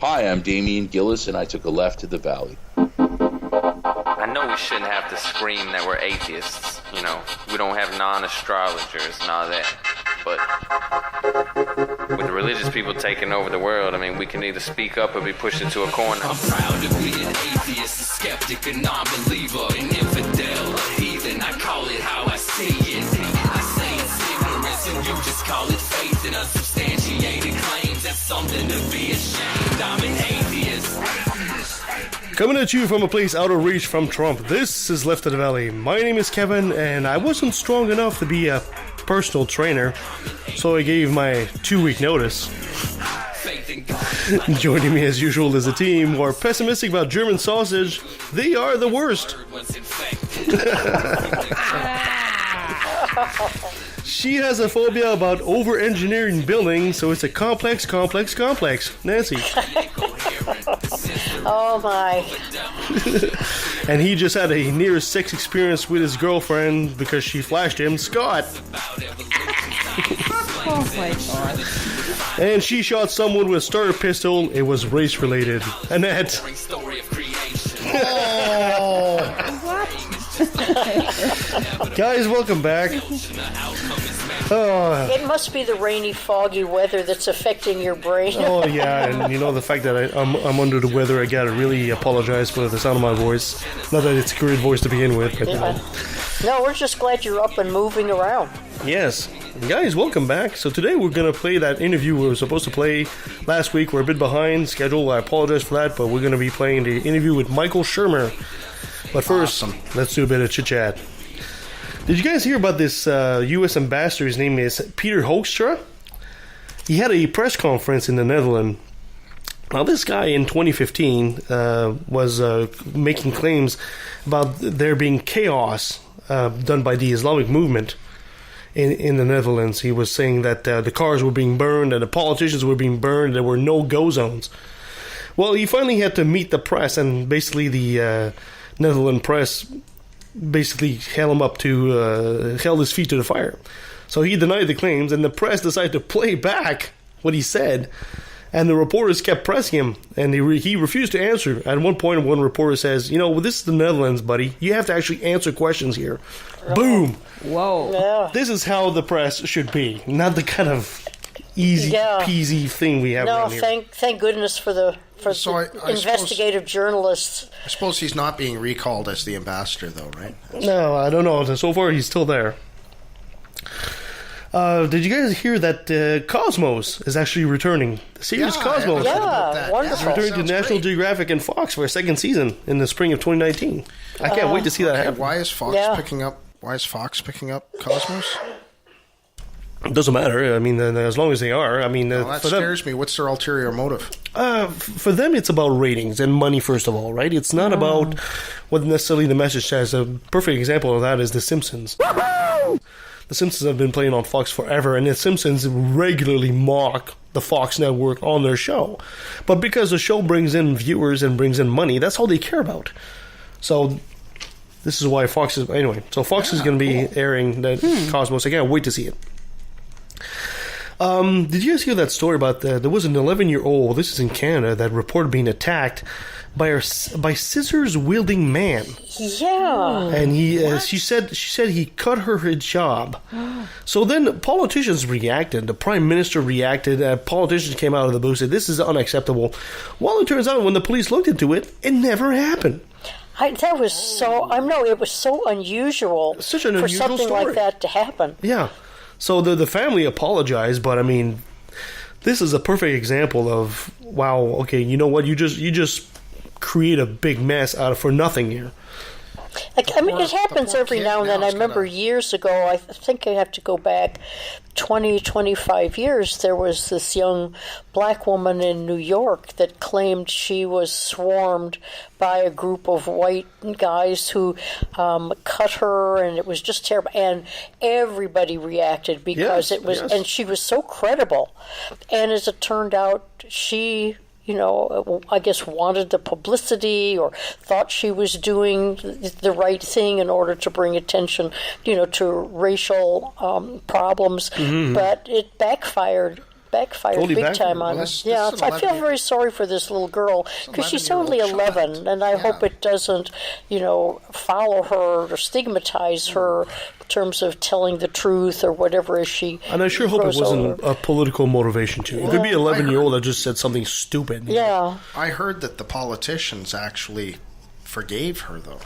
Hi, I'm Damian Gillis, and I took a left to the valley. I know we shouldn't have to scream that we're atheists. You know, we don't have non-astrologers and all that. But with the religious people taking over the world, I mean, we can either speak up or be pushed into a corner. I'm proud to be an atheist, a skeptic, a non-believer, an infidel, a heathen. I call it how I see it. I say it's ignorance and you just call it faith in unsubstantiated claims. That's something to be ashamed. I'm an atheist. Coming at you from a place out of reach from Trump, this is Left of the Valley. My name is Kevin, and I wasn't strong enough to be a personal trainer, so I gave my 2-week notice. Joining me as usual is a team who are pessimistic about German sausage. They are the worst. She has a phobia about over-engineering buildings, so it's a complex. Nancy. Oh my. And he just had a near sex experience with his girlfriend because she flashed him, Scott. Oh my god. And she shot someone with a starter pistol. It was race related. Annette. Guys, welcome back. It must be the rainy, foggy weather that's affecting your brain. Oh yeah, and you know the fact that I'm under the weather, I gotta really apologize for the sound of my voice. Not that it's a great voice to begin with, but you know. No, we're just glad you're up and moving around. Yes. Guys, welcome back. So today we're going to play that interview we were supposed to play last week. We're a bit behind schedule. I apologize for that, but we're going to be playing the interview with Michael Shermer. But first, Let's do a bit of chit-chat. Did you guys hear about this U.S. ambassador? His name is Peter Hoekstra. He had a press conference in the Netherlands. Now, this guy in 2015 was making claims about there being chaos done by the Islamic movement in the Netherlands. He was saying that the cars were being burned and the politicians were being burned. There were no-go zones. Well, he finally had to meet the press, and basically the Netherlands press basically held his feet to the fire. So he denied the claims, and the press decided to play back what he said. And the reporters kept pressing him, and he refused to answer. At one point, one reporter says, this is the Netherlands, buddy. You have to actually answer questions here. Oh. Boom. Whoa. Yeah. This is how the press should be, not the kind of easy-peasy thing we have around here. No, thank goodness for the investigative journalists. I suppose he's not being recalled as the ambassador, though, right? No, I don't know. So far, he's still there. Did you guys hear that Cosmos is actually returning? The series Cosmos. Wonderful. Returning to National Geographic and Fox for a second season in the spring of 2019. I can't wait to see that happen. Why is Fox picking up? Why is Fox picking up Cosmos? It doesn't matter. I mean, as long as they are. I mean, that scares me. What's their ulterior motive? For them, it's about ratings and money, first of all, right? It's not about what necessarily the message says. A perfect example of that is The Simpsons. The Simpsons have been playing on Fox forever, and The Simpsons regularly mock the Fox network on their show. But because the show brings in viewers and brings in money, that's all they care about. So this is why Fox is... Anyway, so Fox is going to be airing the Cosmos. I can't wait to see it. Did you guys hear that story about there was an 11-year-old, this is in Canada, that reported being attacked by scissors-wielding man. Yeah. And she said he cut her hijab. So then politicians reacted. The prime minister reacted. Politicians came out of the booth and said, this is unacceptable. Well, it turns out when the police looked into it, it never happened. It was so unusual for something story like that to happen. Yeah. So the family apologized, but I mean, this is a perfect example of, wow, okay, you know what, you just create a big mess out of for nothing here. It happens every now and then. I remember years ago, I think I have to go back 25 years, there was this young black woman in New York that claimed she was swarmed by a group of white guys who cut her, and it was just terrible. And everybody reacted because and she was so credible. And as it turned out, she... I guess wanted the publicity or thought she was doing the right thing in order to bring attention, to racial problems. Mm-hmm. But it backfired backfired Totally big backfired. time on Well, her. this Yeah, is so an I feel 11 very sorry for this little girl because she's 11-year-old only 11, child. and I Yeah. hope it doesn't, follow her or stigmatize her in terms of telling the truth or whatever as she And I sure hope it grows wasn't older. a political motivation too. It could be an 11-year-old that just said something stupid. Yeah, I heard that the politicians actually forgave her, though.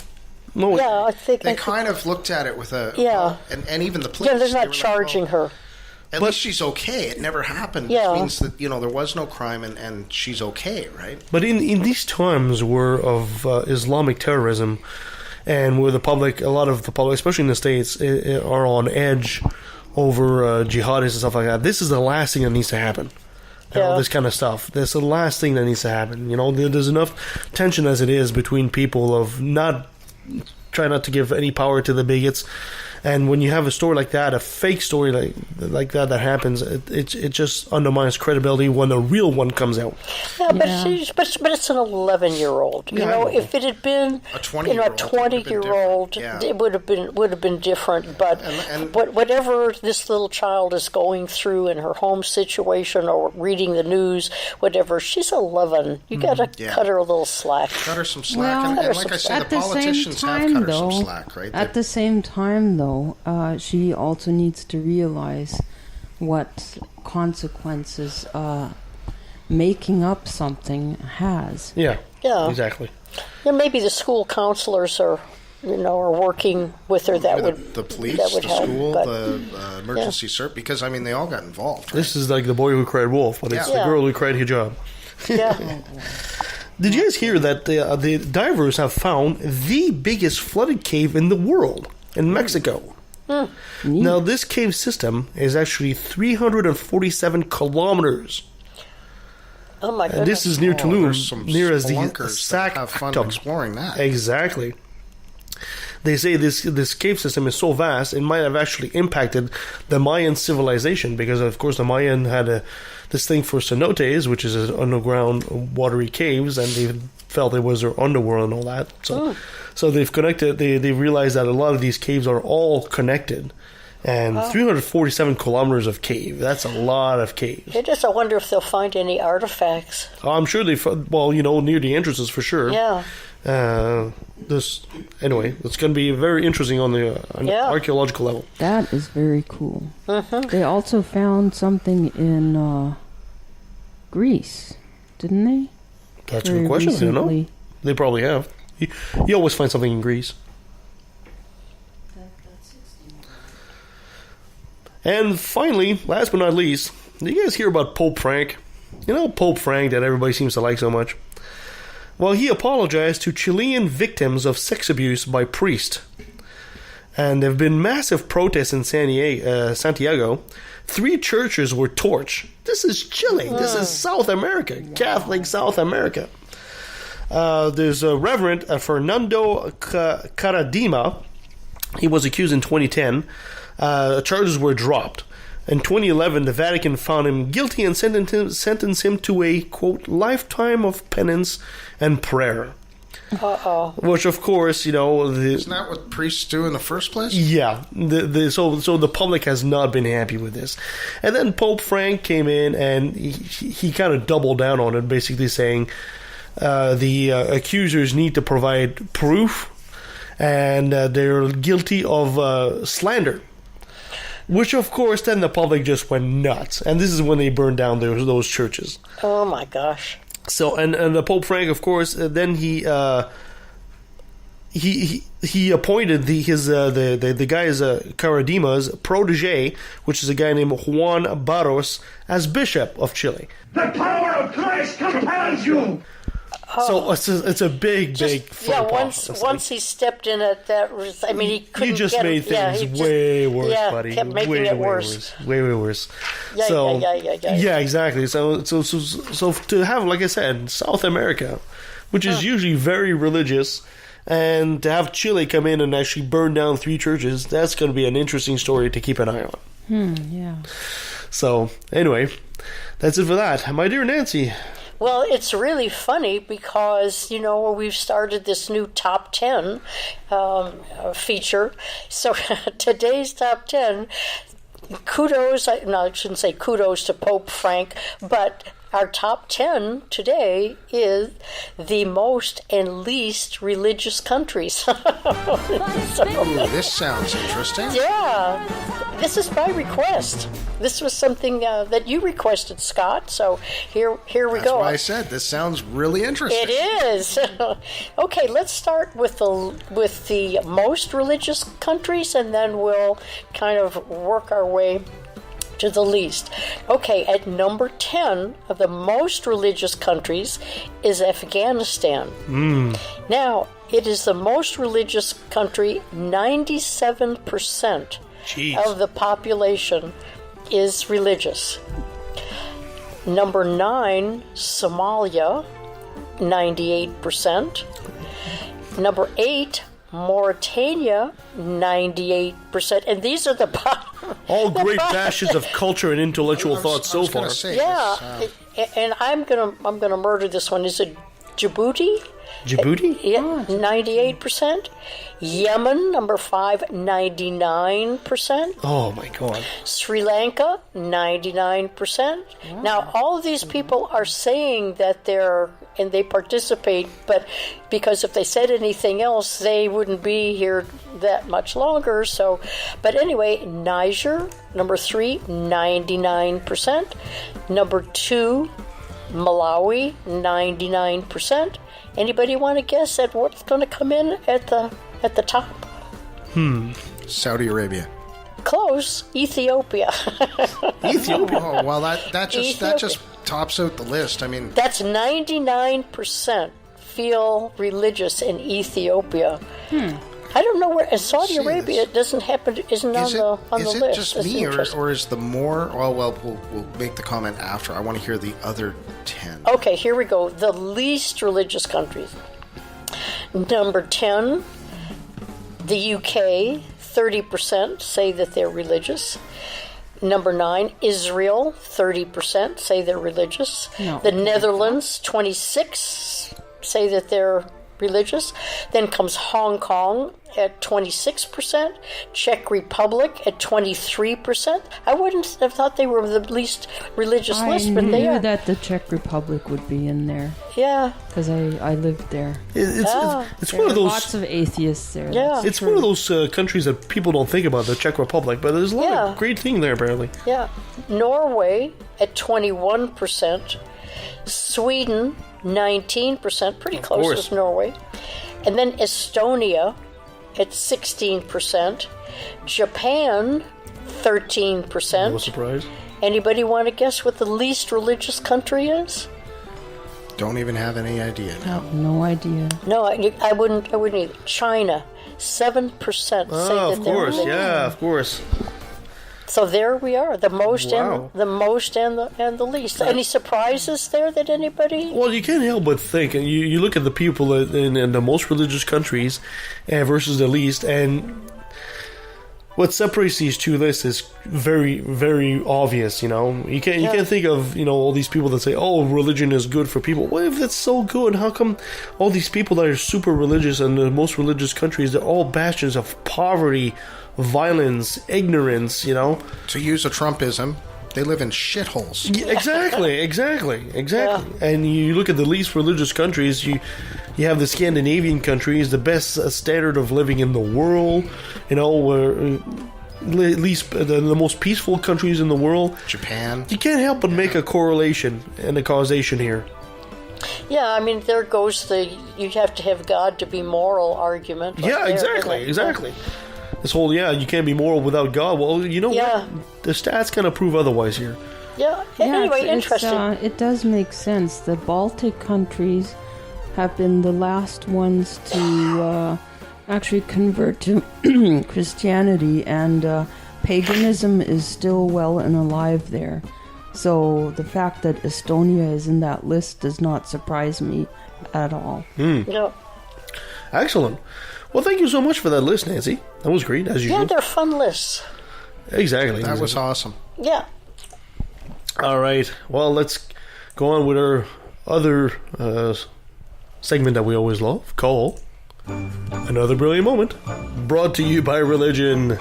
No, yeah, I think They kind of looked at it with a... Yeah. And even the police... yeah, they're they not were like, charging well, her. At least she's okay. It never happened. Yeah. Which means that, there was no crime and she's okay, right? But in these times where of Islamic terrorism, and where a lot of the public, especially in the States, are on edge over jihadists and stuff like that, this is the last thing that needs to happen. Yeah. This kind of stuff. That's the last thing that needs to happen. There's enough tension as it is between people of try not to give any power to the bigots. And when you have a story like that, a fake story like that happens, it just undermines credibility when the real one comes out. Yeah, but it's an 11-year-old. Yeah, I know. If it had been A 20-year-old, a 20-year-old, yeah. it would have been different. But whatever this little child is going through in her home situation or reading the news, whatever, she's 11. You got to cut her a little slack. Cut her some slack. Well, and like I said, at the the same politicians have time, cut her though, some slack, right? at the same time, though, she also needs to realize what consequences making up something has. Yeah. Yeah. Exactly. Yeah, maybe the school counselors are working with her. That would the police, that would the help, school, but- the emergency service, because, they all got involved. Right? This is like the boy who cried wolf, but it's Yeah. the girl who cried hijab. Yeah. Did you guys hear that the divers have found the biggest flooded cave in the world in Mexico? Now, this cave system is actually 347 kilometers. Oh my And goodness. this is near Tulum, There's some near as the spelunkers that have fun Sac. exploring that. Exactly. They say this cave system is so vast, it might have actually impacted the Mayan civilization, because, of course, the Mayan had this thing for cenotes, which is underground watery caves, and they felt it was their underworld and all that. So they've connected. They realized that a lot of these caves are all connected, and 347 kilometers of cave—that's a lot of caves. I wonder if they'll find any artifacts. I'm sure near the entrances for sure. Yeah. Anyway, it's going to be very interesting on the archaeological level. That is very cool. They also found something in Greece, didn't they? That's a Very good question. I don't know. recently. They probably have. You always find something in Greece. And finally, last but not least, did you guys hear about Pope Frank? Pope Frank that everybody seems to like so much? Well, he apologized to Chilean victims of sex abuse by priests. And there have been massive protests in Santiago. 3 churches were torched. This is Chile. This is South America. Catholic South America. There's a Reverend Fernando Caradima. He was accused in 2010. Charges were dropped. In 2011, the Vatican found him guilty and sentenced him to a, quote, lifetime of penance and prayer. Which, of course, Isn't that what priests do in the first place? yeah. So the public has not been happy with this. And then Pope Frank came in and he kind of doubled down on it, basically saying the accusers need to provide proof, and they're guilty of slander. Which, of course, then the public just went nuts. And this is when they burned down those churches. Oh my gosh. So, and the Pope Frank, of course, then he appointed the guy's Caradima's protege, which is a guy named Juan Barros, as Bishop of Chile. The power of Christ compels you. So it's a big faux pas. Once he stepped in at that, he couldn't. You just made things way worse, buddy. Kept making it worse. Way worse. Yeah. Yeah, exactly. So to have, like I said, South America, which is usually very religious, and to have Chile come in and actually burn down 3 churches, that's going to be an interesting story to keep an eye on. Yeah. So anyway, that's it for that, my dear Nancy. Well, it's really funny because, we've started this new top 10 feature. So today's top 10, kudos, I shouldn't say kudos to Pope Frank, but our top 10 today is the most and least religious countries. Ooh, this sounds interesting. Yeah, this is by request. This was something that you requested, Scott. So here we That's go. why I said this sounds really interesting. It is. Okay, let's start with the most religious countries, and then we'll kind of work our way to the least. Okay, at number 10 of the most religious countries is Afghanistan. Now, it is the most religious country. 97% of the population is religious. Number 9, Somalia, 98%. Number 8, Mauritania, 98%. And these are the all great bastions of culture and intellectual thought so far. And I'm gonna murder this one. Is it Djibouti? Djibouti? Yeah, 98%. Yemen, number 5, 99%. Oh my God. Sri Lanka, 99%. Wow. Now, all of these people are saying that they participate, but because if they said anything else, they wouldn't be here that much longer. So, but anyway, Niger, number 3, 99%. Number 2, Malawi, 99%. Anybody want to guess at what's going to come in at the top? Saudi Arabia. Close. Ethiopia. Ethiopia. Oh, well, that just tops out the list. I mean, that's 99% feel religious in Ethiopia. I don't know where in Saudi Arabia it doesn't happen. Isn't on the list. Is it just me, or is the more? Well, we'll make the comment after. I want to hear the other 10. Okay, here we go. The least religious countries. Number 10, the UK. 30% say that they're religious. Number 9, Israel. 30% say they're religious. No. The Netherlands. 26 say that they're religious. Then comes Hong Kong at 26%, Czech Republic at 23%. I wouldn't have thought they were the least religious list, but they I are. knew that the Czech Republic would be in there. Yeah. Because I lived there. It's there one of those. Lots of atheists there. Yeah. It's one of those countries that people don't think about, the Czech Republic, but there's a lot of great thing there, apparently. Yeah. Norway at 21%, Sweden 19%, pretty close as Norway. And then Estonia at 16%, Japan 13%. No surprise. Anybody want to guess what the least religious country is? Don't even have any idea. No idea. No, I wouldn't either. China, 7% say that of they're course, religious. yeah, of course. So there we are, the most Wow. and the least. Any surprises there that anybody? Well, you can't help but think, and you look at the people in the most religious countries versus the least, and what separates these two lists is very, very obvious. You can't think of all these people that say, "Oh, religion is good for people." Well, if it's so good, how come all these people that are super religious in the most religious countries, they're all bastions of poverty, violence, ignorance? To use a Trumpism, they live in shitholes. Yeah, exactly. Yeah. And you look at the least religious countries, you have the Scandinavian countries, the best standard of living in the world, where at least the most peaceful countries in the world. Japan. You can't help but make a correlation and a causation here. Yeah, I mean, there goes you have to have God to be moral argument. Yeah, right there, exactly. This whole, you can't be moral without God. Well, you know what? The stats kind of prove otherwise here. Yeah, anyway, interesting. It does make sense. The Baltic countries have been the last ones to actually convert to Christianity, and paganism is still well and alive there. So the fact that Estonia is in that list does not surprise me at all. Yeah. Excellent. Well, thank you so much for that list, Nancy. That was great, as usual. Yeah, they're fun lists. Exactly. That was awesome. Yeah. All right. Well, let's go on with our other segment that we always love, called Another Brilliant Moment, brought to you by Religion.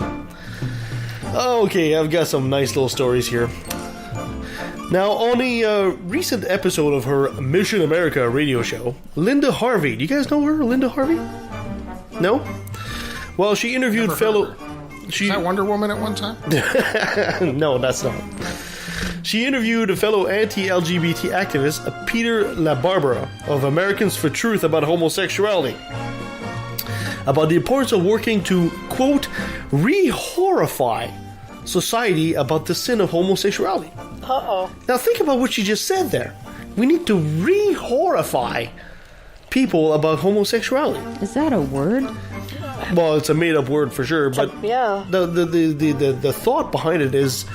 Okay, I've got some nice little stories here. Now, on a recent episode of her Mission America radio show, Linda Harvey, do you guys know her, Linda Harvey? No? Well, she interviewed fellow... Was that Wonder Woman at one time? No, that's not. She interviewed a fellow anti-LGBT activist, Peter LaBarbera, of Americans for Truth about homosexuality, about the importance of working to, quote, re-horrify society about the sin of homosexuality. Uh-oh. Now think about what she just said there. We need to re-horrify people about homosexuality. Is that a word? Well, it's a made-up word for sure, but Yeah. the thought behind it is,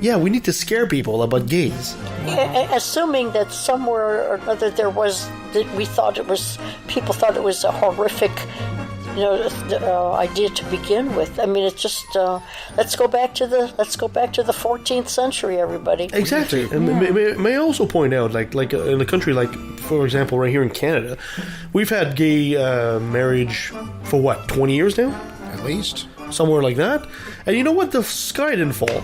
yeah, we need to scare people about gays. Assuming that somewhere or another there was, that people thought it was a horrific, idea to begin with. I mean, it's just let's go back to the 14th century, everybody. Exactly. And may I also point out, like in a country like, for example, right here in Canada, we've had gay marriage for what, 20 years now? At least. Somewhere like that. And you know what? The sky didn't fall.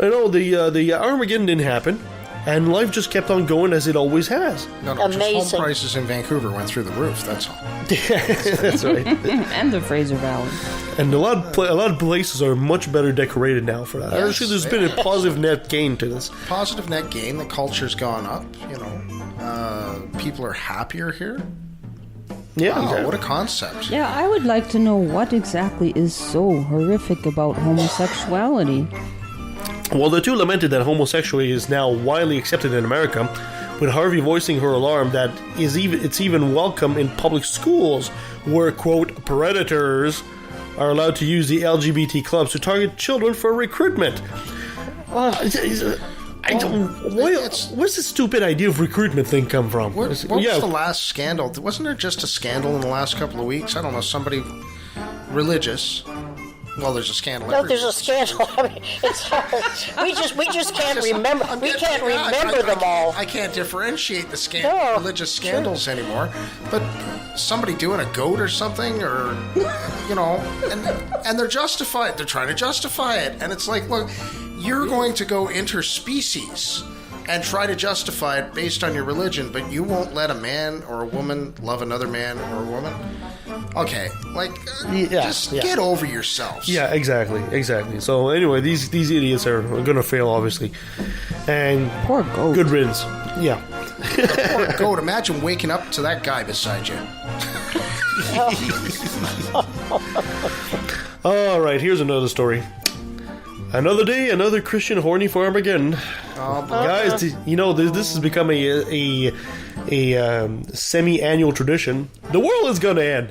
I know the Armageddon didn't happen, and life just kept on going as it always has. No, Amazing. just home prices in Vancouver went through the roof, that's all. That's right. And the Fraser Valley. And a lot of places are much better decorated now for that. Yes, Actually, there's been a positive net gain to this. Positive net gain, the culture's gone up, people are happier here. Yeah, Wow, exactly. what a concept. Yeah, I would like to know what exactly is so horrific about homosexuality. Well, the two lamented that homosexuality is now widely accepted in America, with Harvey voicing her alarm that it's even welcome in public schools where, quote, predators are allowed to use the LGBT clubs to target children for recruitment. Where's this stupid idea of recruitment thing come from? What was the last scandal? Wasn't there just a scandal in the last couple of weeks? I don't know, somebody religious. Well, there's a scandal. No, there's a scandal. I mean, it's hard. We just can't remember. We can't remember them all. I can't differentiate the No, religious scandals anymore. But somebody doing a goat or something, or and they're justified. They're trying to justify it, and it's like, look, you're going to go interspecies and try to justify it based on your religion, but you won't let a man or a woman love another man or a woman? Okay, get over yourselves. Yeah, exactly. So anyway, these idiots are going to fail, obviously. And Poor goat. good riddance. Yeah. Poor goat, imagine waking up to that guy beside you. All right, here's another story. Another day, another Christian horny for Armageddon. Oh, Guys, this has become a semi-annual tradition. The world is going to end.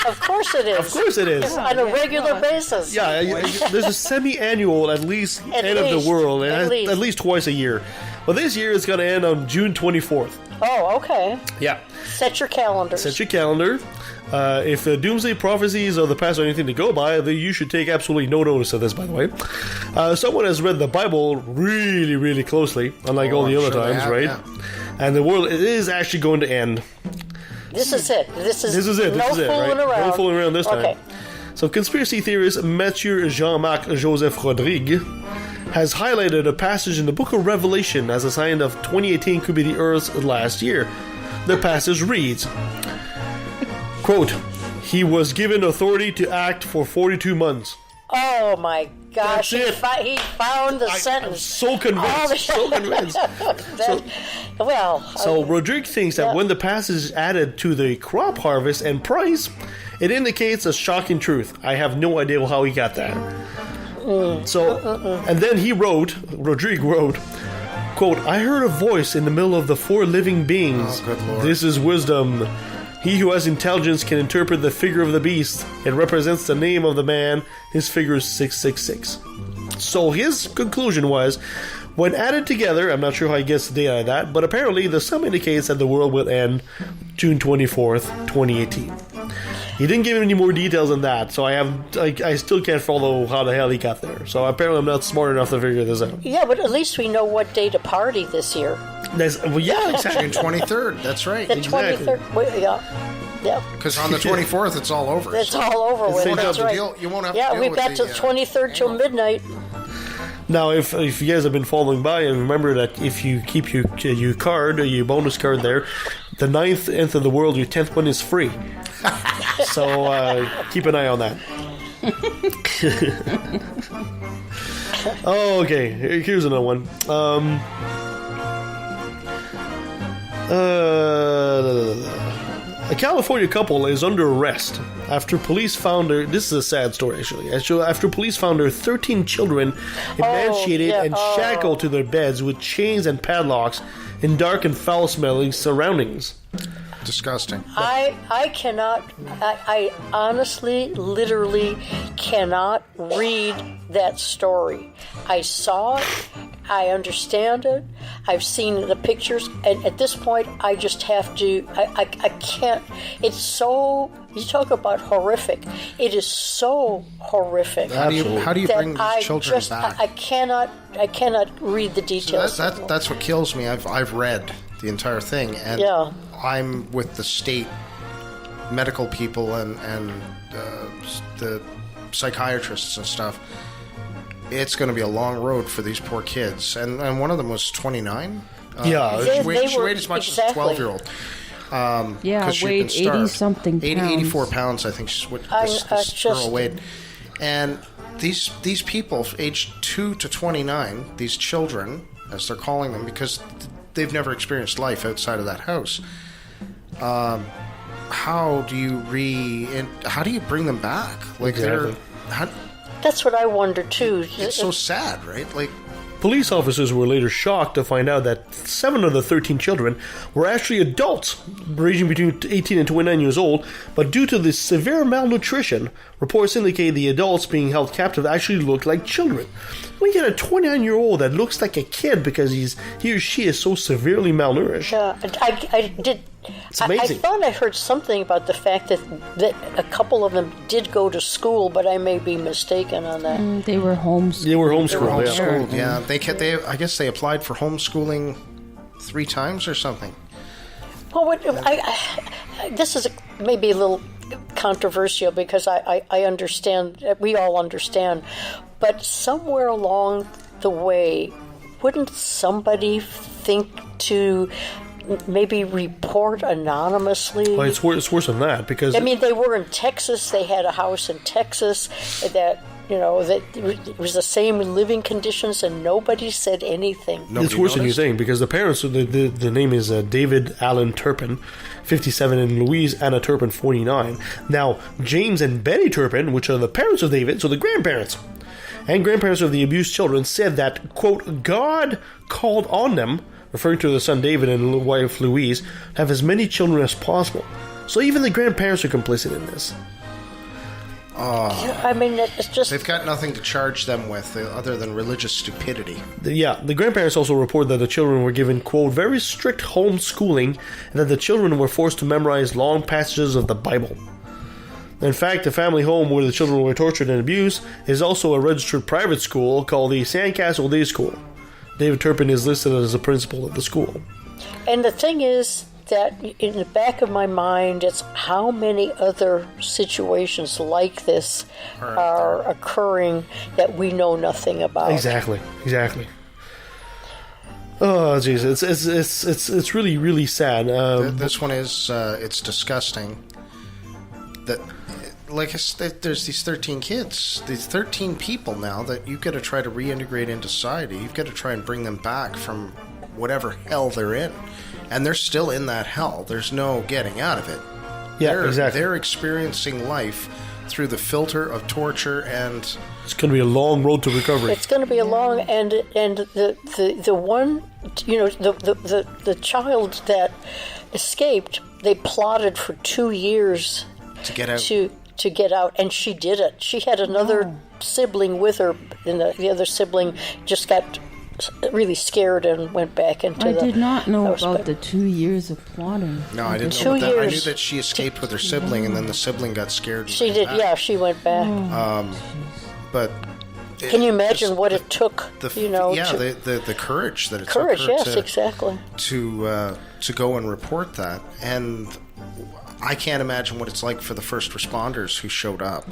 Of course it is. Of course it is. On a regular basis. Yeah, there's a semi-annual, at least, end of the world, and at least twice a year. But this year it's going to end on June 24th. Oh, okay. Yeah. Set your calendars. Set your calendar. If the doomsday prophecies of the past are anything to go by, then you should take absolutely no notice of this, by the way. Someone has read the Bible really, really closely, unlike all the other times, right? Yeah. And the world is actually going to end. This is it. This is it, right? around. No fooling around this Okay. time. So conspiracy theorist Mathieu Jean-Marc Joseph Rodrigue has highlighted a passage in the book of Revelation as a sign of 2018 could be the Earth's last year. The passage reads, quote, "He was given authority to act for 42 months. Oh my gosh! That's it. He found the I'm sentence. so convinced. So convinced. So Rodrigue thinks that when the passage is added to the crop harvest and price, it indicates a shocking truth. I have no idea how he got that. And then Rodrigue wrote, quote, "I heard a voice in the middle of the four living beings. Oh, good Lord. This is wisdom. He who has intelligence can interpret the figure of the beast. It represents the name of the man. His figure is 666. So his conclusion was, when added together, I'm not sure how he gets the data out of that, but apparently the sum indicates that the world will end June 24th, 2018. He didn't give any more details than that, so I still can't follow how the hell he got there. So apparently I'm not smart enough to figure this out. Yeah, but at least we know what day to party this year. Exactly. June 23rd, that's right. The Exactly. 23rd. Yeah. Yeah. Because on the 24th, it's all over. It's all over with. You won't have That's to right. you won't have to deal we've with got till the 23rd till midnight. Now, if you guys have been following by, and remember that if you keep your card, or your bonus card there, the 9th Nth of the world, your 10th one is free. So keep an eye on that. Oh, okay. Here's another one. A California couple is under arrest after police found their... This is a sad story, actually. After police found their 13 children emaciated and shackled to their beds with chains and padlocks in dark and foul-smelling surroundings. Disgusting. I cannot, I honestly, literally cannot read that story. I saw it, I understand it, I've seen the pictures, and at this point, I just have to, I can't, it's so, you talk about horrific, it is so horrific. How do you bring these children back? I cannot read the details. So that's what kills me. I've read the entire thing, and yeah. I'm with the state medical people and the psychiatrists and stuff. It's going to be a long road for these poor kids, and one of them was 29. Yeah, she weighed as much as a 12-year-old. Weighed 80-something pounds. 84 pounds, I think, is what this girl weighed. And these people, aged 2 to 29, these children, as they're calling them, because they've never experienced life outside of that house. How do you bring them back? Like exactly. That's what I wonder too. It's so sad, right? Like, police officers were later shocked to find out that 7 of the 13 children were actually adults, ranging between 18 and 29 years old, but due to the severe malnutrition, reports indicate the adults being held captive actually looked like children. We get a 29-year-old that looks like a kid because he or she is so severely malnourished. Yeah, I did. It's amazing. I thought I heard something about the fact that a couple of them did go to school, but I may be mistaken on that. They were homeschooled. They were homeschooled. Yeah. I guess they applied for homeschooling 3 times or something. Well, this is maybe a little controversial because I understand, we all understand, but somewhere along the way, wouldn't somebody think to maybe report anonymously? Well, it's worse than that because... I mean, they were in Texas. They had a house in Texas that... that it was the same living conditions, and nobody said anything. It's worse than you're saying, because the parents, the name is David Allen Turpin, 57, and Louise Anna Turpin, 49. Now, James and Betty Turpin, which are the parents of David, so the grandparents, and grandparents of the abused children, said that, quote, God called on them, referring to the son David and wife Louise, to have as many children as possible. So even the grandparents are complicit in this. I mean, it's just... They've got nothing to charge them with other than religious stupidity. The grandparents also report that the children were given, quote, very strict homeschooling, and that the children were forced to memorize long passages of the Bible. In fact, the family home where the children were tortured and abused is also a registered private school called the Sandcastle Day School. David Turpin is listed as a principal of the school. And the thing is that in the back of my mind, it's how many other situations like this are occurring that we know nothing about. Exactly. Oh, jeez, it's really, really sad. This one is it's disgusting. That, like I said, there's these 13 kids, these 13 people now that you've got to try to reintegrate into society. You've got to try and bring them back from whatever hell they're in. And they're still in that hell. There's no getting out of it. Yeah, exactly. They're experiencing life through the filter of torture, and it's going to be a long road to recovery. It's going to be a long, and the one, the child that escaped, they plotted for 2 years to get out. To get out, and she did it. She had another sibling with her, and the other sibling just got really scared and went back into the house. I did not know about the 2 years of plotting. No, I didn't know that. I knew that she escaped with her sibling, and then the sibling got scared. She did, back. yeah, she went back. But can you imagine what it took? The courage that it took her yes, exactly. to go and report that, and I can't imagine what it's like for the first responders who showed up.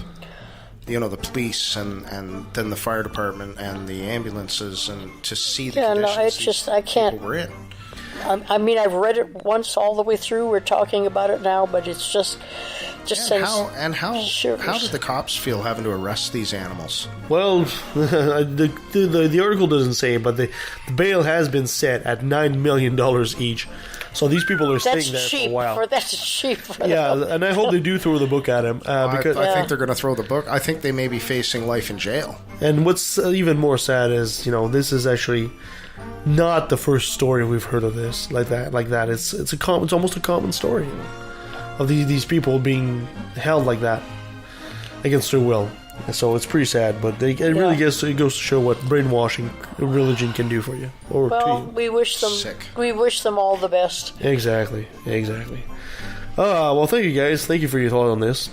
You know, the police and then the fire department and the ambulances, and to see the conditions it's just, I can't. people were in. I mean, I've read it once all the way through. We're talking about it now, but it's just How shivers. did the cops feel having to arrest these animals? Well, the article doesn't say, but the bail has been set at $9 million each. So these people are staying there for a while. That's cheap for Yeah, them. and I hope they do throw the book at him. Because I think they're going to throw the book. I think they may be facing life in jail. And what's even more sad is, this is actually not the first story we've heard of this like that. It's almost a common story of these people being held like that against their will. So it's pretty sad, but it really goes to show what brainwashing religion can do for you. We wish them all the best. Exactly. Well, thank you guys. Thank you for your thought on this.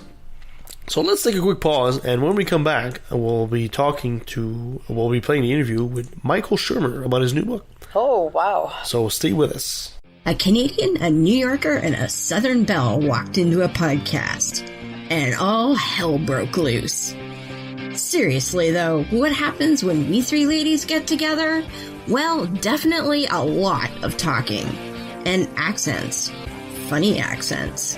So let's take a quick pause, and when we come back, we'll be playing the interview with Michael Shermer about his new book. Oh, wow. So stay with us. A Canadian, a New Yorker, and a Southern belle walked into a podcast, and all hell broke loose. Seriously, though, what happens when we three ladies get together? Well, definitely a lot of talking. And accents. Funny accents.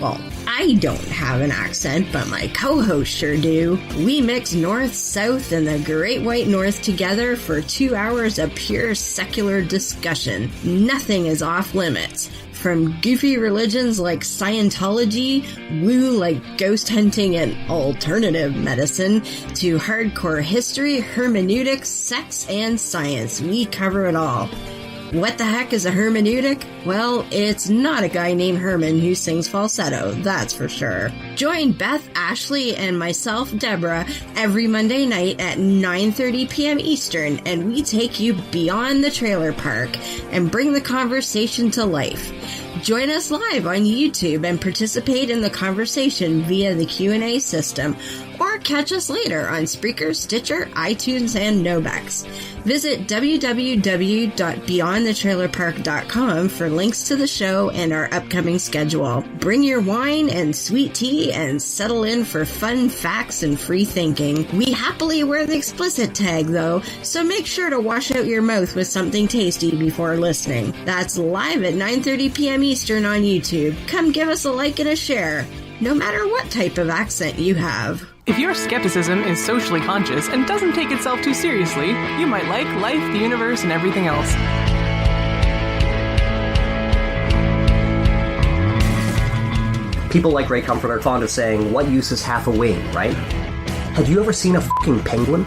Well, I don't have an accent, but my co-hosts sure do. We mix North, South, and the Great White North together for 2 hours of pure secular discussion. Nothing is off limits. From goofy religions like Scientology, woo like ghost hunting and alternative medicine, to hardcore history, hermeneutics, sex, and science. We cover it all. What the heck is a hermeneutic? Well, it's not a guy named Herman who sings falsetto, that's for sure. Join Beth, Ashley, and myself, Deborah, every Monday night at 9:30 p.m. Eastern, and we take you beyond the trailer park and bring the conversation to life. Join us live on YouTube and participate in the conversation via the Q&A system, or catch us later on Spreaker, Stitcher, iTunes, and Nobex. Visit www.beyondthetrailerpark.com for links to the show and our upcoming schedule. Bring your wine and sweet tea and settle in for fun facts and free thinking. We happily wear the explicit tag, though, so make sure to wash out your mouth with something tasty before listening. That's live at 9:30 p.m. Eastern on YouTube. Come give us a like and a share, no matter what type of accent you have. If your skepticism is socially conscious and doesn't take itself too seriously, you might like life, the universe, and everything else. People like Ray Comfort are fond of saying, what use is half a wing, right? Have you ever seen a fucking penguin?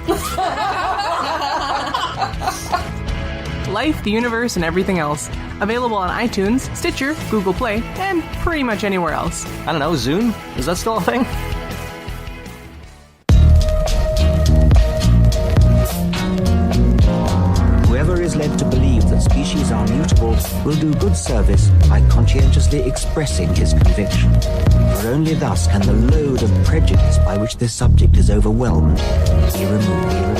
Life, the universe, and everything else. Available on iTunes, Stitcher, Google Play, and pretty much anywhere else. I don't know, Zune? Is that still a thing? Whoever is led to believe that species are mutable will do good service by conscientiously expressing his conviction. For only thus can the load of prejudice by which this subject is overwhelmed be removed.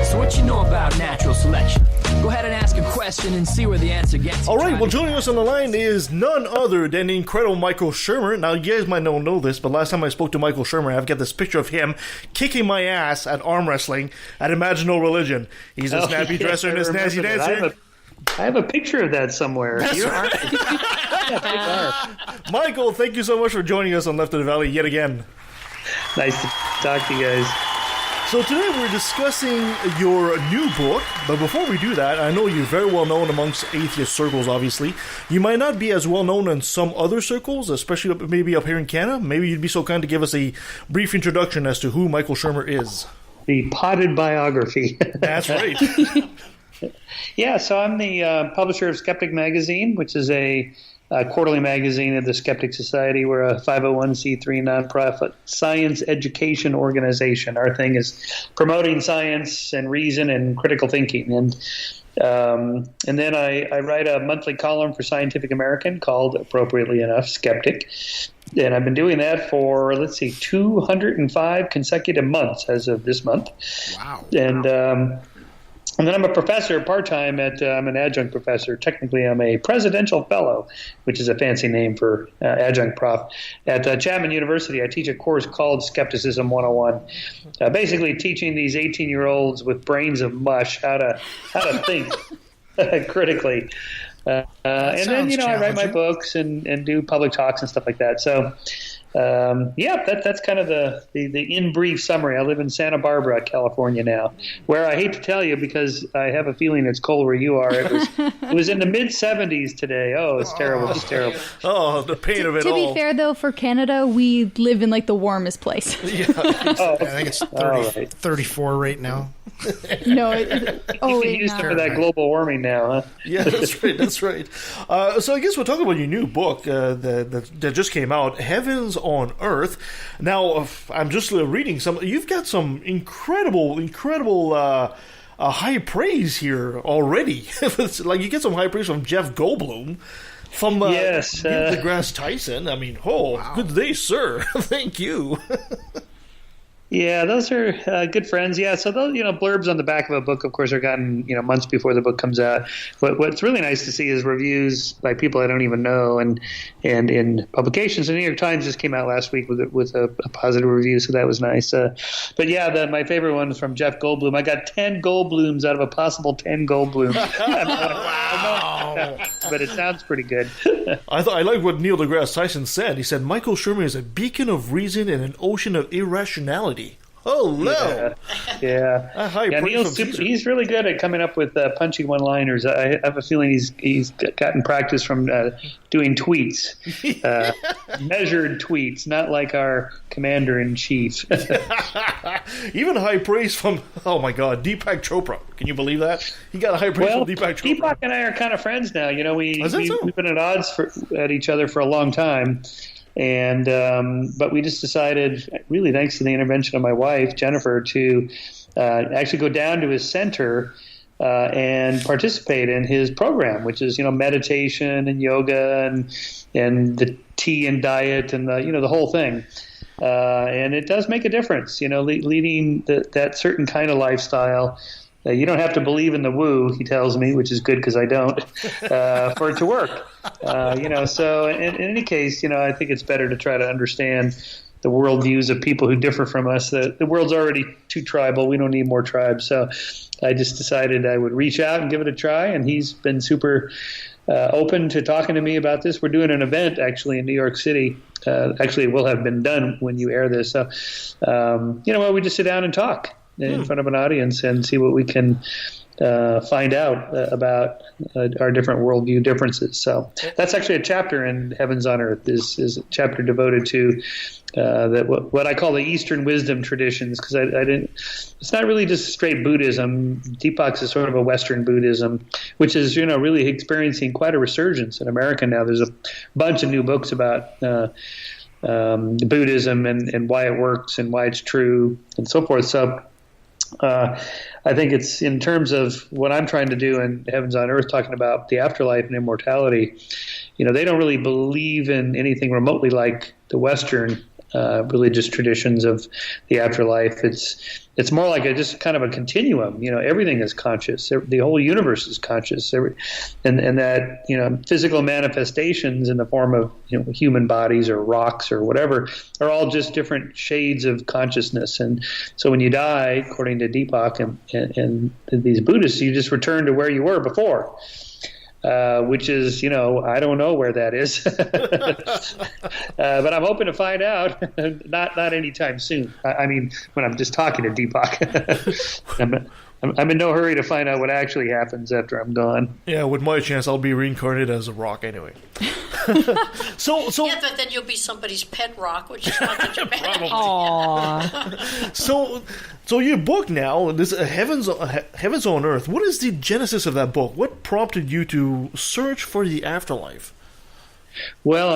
So what you know about natural selection? Go ahead and ask a question and see where the answer gets you. All right, well, joining us on the line is none other than the incredible Michael Shermer. Now, you guys might not know this, but last time I spoke to Michael Shermer, I've got this picture of him kicking my ass at arm wrestling at Imagine No Religion. He's a snappy dresser and a snazzy dancer. I have a picture of that somewhere. That's right. Michael, thank you so much for joining us on Left of the Valley yet again. Nice to talk to you guys. So today we're discussing your new book, but before we do that, I know you're very well known amongst atheist circles, obviously. You might not be as well known in some other circles, especially maybe up here in Canada. Maybe you'd be so kind to give us a brief introduction as to who Michael Shermer is. The potted biography. That's right. Yeah, so I'm the publisher of Skeptic Magazine, which is a quarterly magazine of the Skeptic Society. We're a 501c3 nonprofit science education organization. Our thing is promoting science and reason and critical thinking. And then I write a monthly column for Scientific American called, appropriately enough, Skeptic. And I've been doing that for, 205 consecutive months as of this month. Wow. And And then I'm a professor part-time I'm an adjunct professor. Technically, I'm a presidential fellow, which is a fancy name for adjunct prof. At Chapman University, I teach a course called Skepticism 101, basically teaching these 18-year-olds with brains of mush how to think critically. And then, I write my books and do public talks and stuff like that. So, that's kind of the in brief summary. I live in Santa Barbara, California now, where I hate to tell you because I have a feeling it's cold where you are. It was in the mid 70s today. Oh, it's terrible. It's terrible. Oh, the pain of it all. all. To be fair, though, for Canada, we live in like the warmest place. I think it's 34 right now. No, you can use some of that global warming now, huh? Yeah, that's right. That's right. So I guess we'll talk about your new book that just came out, Heavens on Earth. Now, I'm just reading some. You've got some incredible high praise here already. Like you get some high praise from Jeff Goldblum, from Neil deGrasse Tyson. I mean, good day, sir. Thank you. Yeah, those are good friends. Yeah, so those blurbs on the back of a book, of course, are gotten months before the book comes out. What's really nice to see is reviews by people I don't even know, and in publications. The New York Times just came out last week with a positive review, so that was nice. But yeah, my favorite one was from Jeff Goldblum. I got 10 Goldblums out of a possible 10 Goldblums. Wow! But it sounds pretty good. I like what Neil deGrasse Tyson said. He said Michael Shermer is a beacon of reason in an ocean of irrationality. Oh no! Yeah. Neil's he's really good at coming up with punchy one-liners. I have a feeling he's gotten practice from doing tweets, measured tweets, not like our commander-in-chief. Even high praise from Deepak Chopra. Can you believe that? He got a high praise from Deepak Chopra. Deepak and I are kind of friends now. We've been at odds at each other for a long time. And but we just decided, really thanks to the intervention of my wife, Jennifer, to actually go down to his center and participate in his program, which is meditation and yoga and the tea and diet and the whole thing. And it does make a difference, leading that certain kind of lifestyle. You don't have to believe in the woo, he tells me, which is good because I don't, for it to work. So in any case, I think it's better to try to understand the worldviews of people who differ from us. The world's already too tribal. We don't need more tribes. So I just decided I would reach out and give it a try, and he's been super open to talking to me about this. We're doing an event, actually, in New York City. Actually, it will have been done when you air this. So, where we just sit down and talk in front of an audience and see what we can find out about our different worldview differences. So that's actually a chapter in Heavens on Earth. This is a chapter devoted to what I call the Eastern wisdom traditions, because it's not really just straight Buddhism. Deepak's is sort of a Western Buddhism, which is really experiencing quite a resurgence in America now. There's a bunch of new books about Buddhism and why it works and why it's true and so forth. So I think it's in terms of what I'm trying to do in Heavens on Earth, talking about the afterlife and immortality. They don't really believe in anything remotely like the Western religious traditions of the afterlife. It's more like just kind of a continuum. Everything is conscious. The whole universe is conscious. And that, physical manifestations in the form of, human bodies or rocks or whatever are all just different shades of consciousness. And so when you die, according to Deepak and these Buddhists, you just return to where you were before. Which is, I don't know where that is, but I'm hoping to find out. Not anytime soon. I mean, when I'm just talking to Deepak, I'm in no hurry to find out what actually happens after I'm gone. Yeah, with my chance, I'll be reincarnated as a rock anyway. So yeah, but then you'll be somebody's pet rock, which is not such a bad idea. Aww. So your book now, this Heavens on Earth. What is the genesis of that book? What prompted you to search for the afterlife? Well,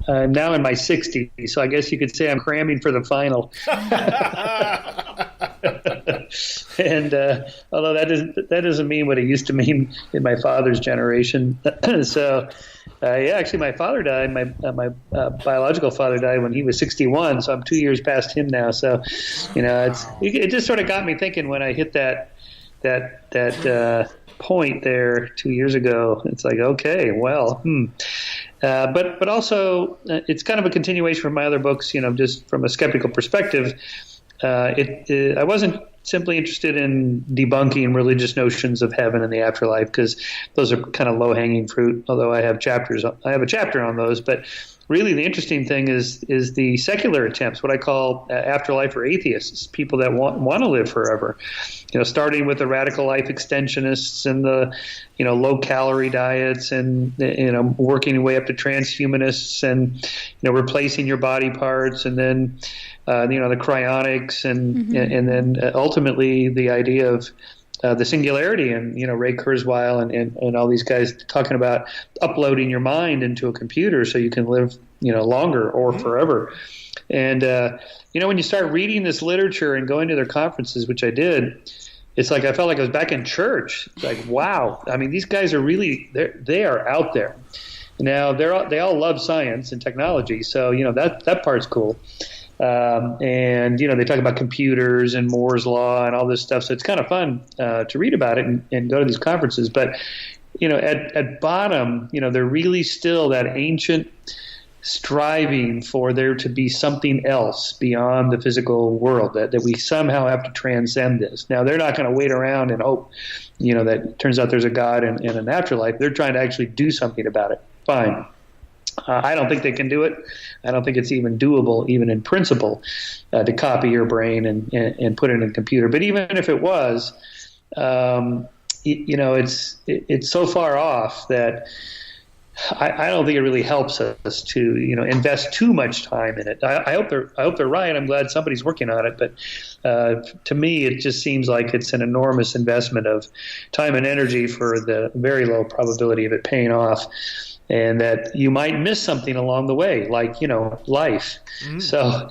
I'm now in my 60s, so I guess you could say I'm cramming for the final. And although that doesn't mean what it used to mean in my father's generation. So, actually, my father died. My biological father died when he was 61, so I'm 2 years past him now. So, it just sort of got me thinking when I hit that that point there 2 years ago. It's like, okay, well, but also it's kind of a continuation from my other books. Just from a skeptical perspective, I wasn't simply interested in debunking religious notions of heaven and the afterlife, because those are kind of low-hanging fruit. Although I have a chapter on those, but really the interesting thing is the secular attempts, what I call afterlife or atheists, people that want to live forever. Starting with the radical life extensionists and the low calorie diets, and working your way up to transhumanists and replacing your body parts, and then the cryonics, and then ultimately the idea of the singularity, and Ray Kurzweil and all these guys talking about uploading your mind into a computer so you can live longer or forever. And when you start reading this literature and going to their conferences, which I did, it's like I felt like I was back in church. It's like, wow, I mean, these guys are really they are out there. Now they all love science and technology, so that part's cool. And they talk about computers and Moore's law and all this stuff. So it's kind of fun to read about it and go to these conferences. But at bottom, they're really still that ancient striving for there to be something else beyond the physical world, that we somehow have to transcend this. Now, they're not going to wait around and hope, that it turns out there's a God and an afterlife. They're trying to actually do something about it. Fine. I don't think they can do it. I don't think it's even doable, even in principle, to copy your brain and put it in a computer. But even if it was, it's so far off that I don't think it really helps us to invest too much time in it. I hope they're right. I'm glad somebody's working on it. But to me, it just seems like it's an enormous investment of time and energy for the very low probability of it paying off. And that you might miss something along the way, like life. So,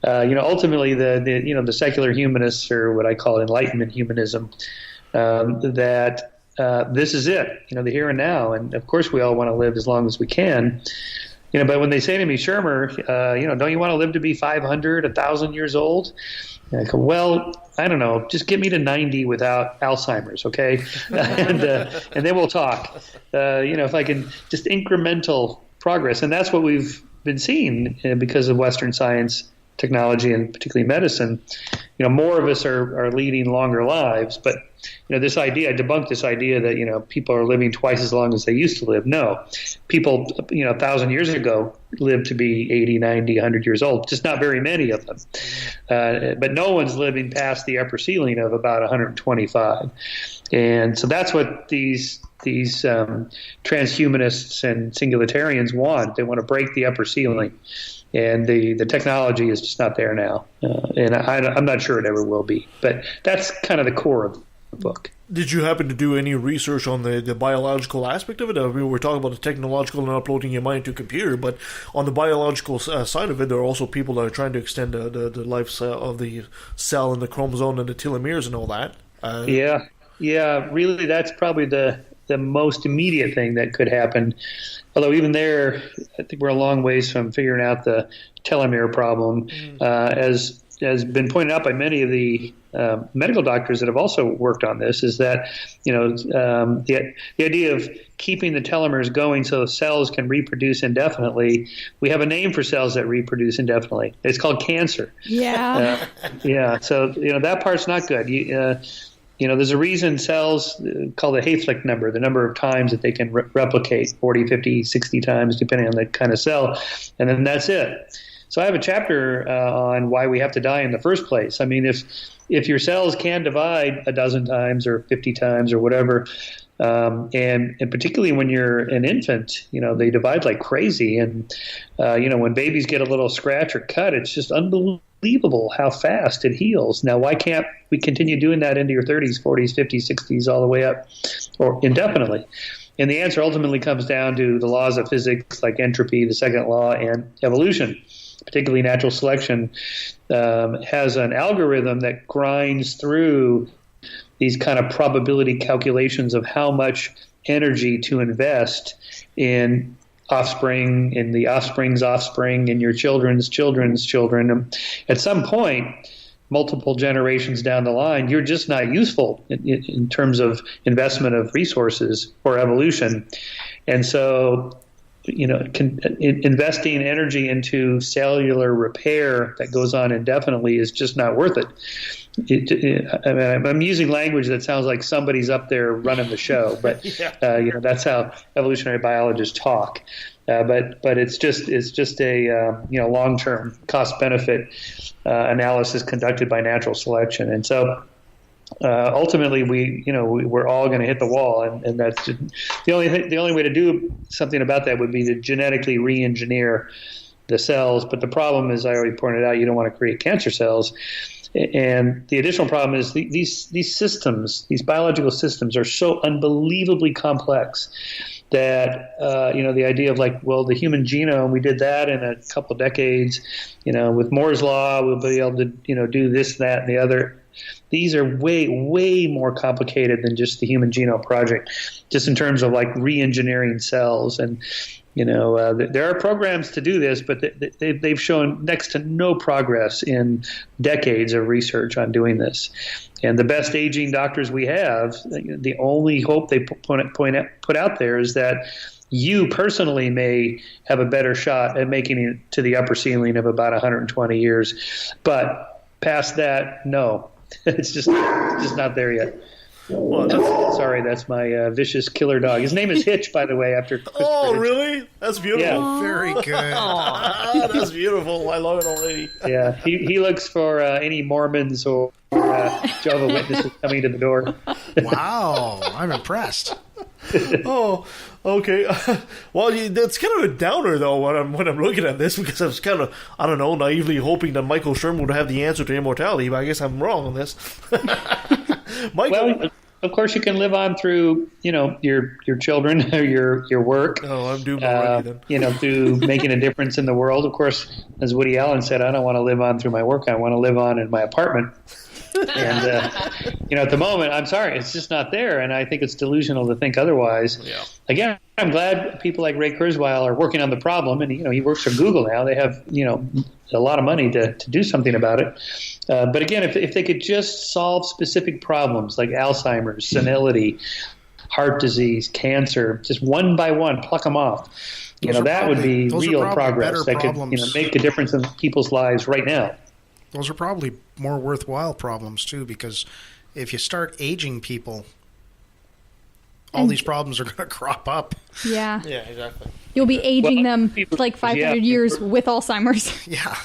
ultimately, the secular humanists, or what I call Enlightenment humanism, that this is it, the here and now. And of course, we all want to live as long as we can. But when they say to me, Shermer, don't you want to live to be 500, 1,000 years old? And I go, well, I don't know. Just get me to 90 without Alzheimer's, okay? and then we'll talk. If I can, just incremental progress. And that's what we've been seeing because of Western science, technology, and particularly medicine. More of us are leading longer lives. But, this idea, I debunked this idea that, people are living twice as long as they used to live. No. People, 1,000 years ago lived to be 80, 90, 100 years old. Just not very many of them. But no one's living past the upper ceiling of about 125. And so that's what these transhumanists and singularitarians want. They want to break the upper ceiling. And the technology is just not there now. And I'm not sure it ever will be. But that's kind of the core of the book. Did you happen to do any research on the biological aspect of it? I mean, we're talking about the technological and uploading your mind to a computer, but on the biological side of it, there are also people that are trying to extend the life of the cell and the chromosome and the telomeres and all that. Yeah, really, that's probably the most immediate thing that could happen. Although even there, I think we're a long ways from figuring out the telomere problem. As has been pointed out by many of the medical doctors that have also worked on this, is that the idea of keeping the telomeres going so cells can reproduce indefinitely. We have a name for cells that reproduce indefinitely. It's called cancer. Yeah. So that part's not good. There's a reason cells called the Hayflick number, the number of times that they can replicate, 40, 50, 60 times, depending on the kind of cell, and then that's it. So I have a chapter on why we have to die in the first place. I mean, if your cells can divide a dozen times or 50 times or whatever, and particularly when you're an infant, they divide like crazy. And, when babies get a little scratch or cut, it's just unbelievable how fast it heals. Now, why can't we continue doing that into your 30s, 40s, 50s, 60s, all the way up, or indefinitely? And the answer ultimately comes down to the laws of physics like entropy, the second law, and evolution. Particularly natural selection has an algorithm that grinds through these kind of probability calculations of how much energy to invest in offspring, in the offspring's offspring, in your children's children's children. At some point, multiple generations down the line, you're just not useful in terms of investment of resources for evolution. And so, investing energy into cellular repair that goes on indefinitely is just not worth it. I'm using language that sounds like somebody's up there running the show, but that's how evolutionary biologists talk. But it's just a long-term cost-benefit analysis conducted by natural selection, and so ultimately we're all going to hit the wall, and that's the only way to do something about that would be to genetically re-engineer the cells. But the problem, as I already pointed out, you don't want to create cancer cells. And the additional problem is these systems, these biological systems, are so unbelievably complex that the idea of the human genome, we did that in a couple of decades. With Moore's law, we'll be able to do this, that, and the other. These are way, way more complicated than just the Human Genome Project, just in terms of re-engineering cells. And there are programs to do this, but they've shown next to no progress in decades of research on doing this. And the best aging doctors we have, the only hope they put out there is that you personally may have a better shot at making it to the upper ceiling of about 120 years. But past that, no. It's just not there yet. Well, that's my vicious killer dog. His name is Hitch, by the way, after Christopher Hitch. Really? That's beautiful. Yeah. Very good. That's beautiful. I love it already. Yeah, he looks for any Mormons or Jehovah's Witnesses coming to the door. Wow, I'm impressed. Oh, okay. Well, that's kind of a downer, though, when I'm looking at this, because I was kind of, naively hoping that Michael Shermer would have the answer to immortality, but I guess I'm wrong on this. Michael. Well, of course, you can live on through, your children or your work. Oh, I'm doomed already then. Through making a difference in the world. Of course, as Woody Allen said, I don't want to live on through my work. I want to live on in my apartment. And, at the moment, I'm sorry, it's just not there. And I think it's delusional to think otherwise. Yeah. Again, I'm glad people like Ray Kurzweil are working on the problem. And, he works for Google now. They have, a lot of money to do something about it. But again, if they could just solve specific problems like Alzheimer's, senility, heart disease, cancer, just one by one, pluck them off. That would be real progress that could make a difference in people's lives right now. Those are probably more worthwhile problems, too, because if you start aging people, all these problems are going to crop up. Yeah. Yeah, exactly. You'll be aging them 500 years with Alzheimer's. Yeah.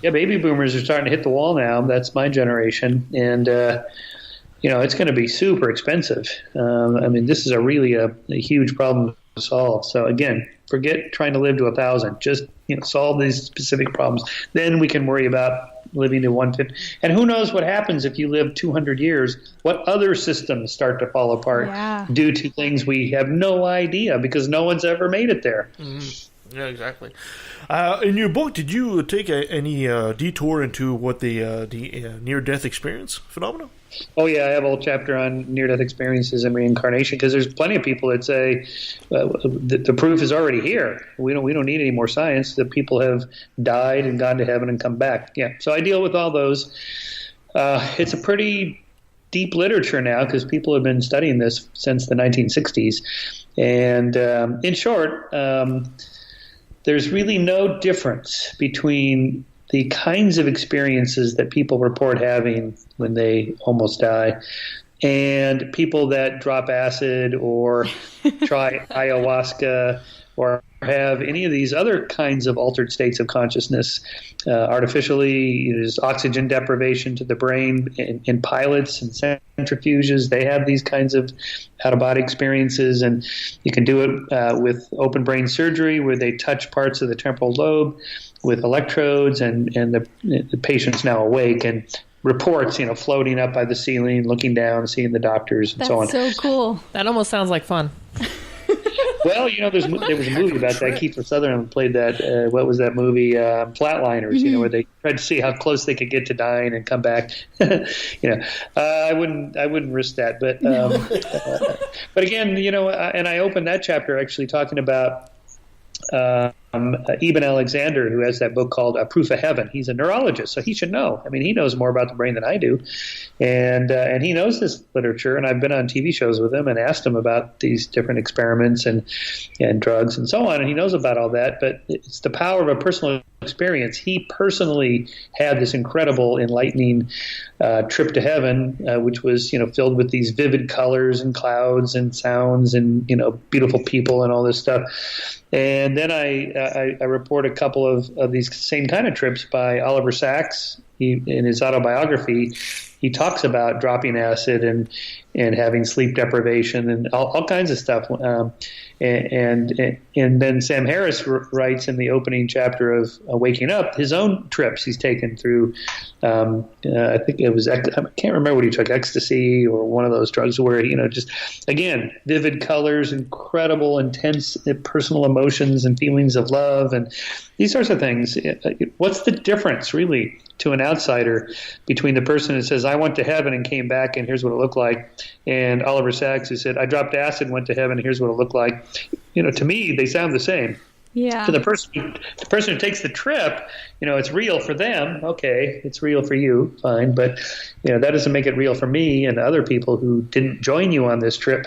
Yeah, baby boomers are starting to hit the wall now. That's my generation. And, it's going to be super expensive. This is really a huge problem to solve. So, again, forget trying to live to 1,000. Just, solve these specific problems. Then we can worry about living to 150. And who knows what happens if you live 200 years, what other systems start to fall apart due to things we have no idea because no one's ever made it there. Mm-hmm. Yeah, exactly. In your book, did you take any detour into what the near-death experience phenomenon? Oh, yeah, I have a whole chapter on near-death experiences and reincarnation because there's plenty of people that say the proof is already here. We don't need any more science. That people have died and gone to heaven and come back. Yeah, so I deal with all those. It's a pretty deep literature now because people have been studying this since the 1960s. And in short, there's really no difference between the kinds of experiences that people report having when they almost die and people that drop acid or try ayahuasca or have any of these other kinds of altered states of consciousness. Artificially, there's oxygen deprivation to the brain in pilots and centrifuges. They have these kinds of out-of-body experiences, and you can do it with open brain surgery where they touch parts of the temporal lobe with electrodes, and the patient's now awake and reports, floating up by the ceiling, looking down, seeing the doctors, and so on. That's so cool. That almost sounds like fun. Well, there was a movie about that. Kiefer Sutherland played that. What was that movie? Flatliners. Where they tried to see how close they could get to dying and come back. I wouldn't risk that. But but again, and I opened that chapter actually talking about Eben Alexander, who has that book called Proof of Heaven. He's a neurologist, so he should know. I mean, he knows more about the brain than I do, and he knows this literature. And I've been on TV shows with him and asked him about these different experiments and drugs and so on, and he knows about all that. But it's the power of a personal experience. He personally had this incredible, enlightening trip to heaven, which was filled with these vivid colors and clouds and sounds and beautiful people and all this stuff. And then I report a couple of these same kind of trips by Oliver Sacks. In his autobiography, he talks about dropping acid and having sleep deprivation and all kinds of stuff. And then Sam Harris writes in the opening chapter of Waking Up his own trips he's taken through. I think it was, I can't remember what he took, ecstasy or one of those drugs where just again vivid colors, incredible, intense personal emotions and feelings of love and these sorts of things. What's the difference really to an outsider between the person who says, I went to heaven and came back and here's what it looked like, and Oliver Sacks who said, I dropped acid and went to heaven and here's what it looked like? To me, they sound the same. Yeah. To the person who takes the trip, it's real for them. Okay, it's real for you, fine. But, that doesn't make it real for me and other people who didn't join you on this trip.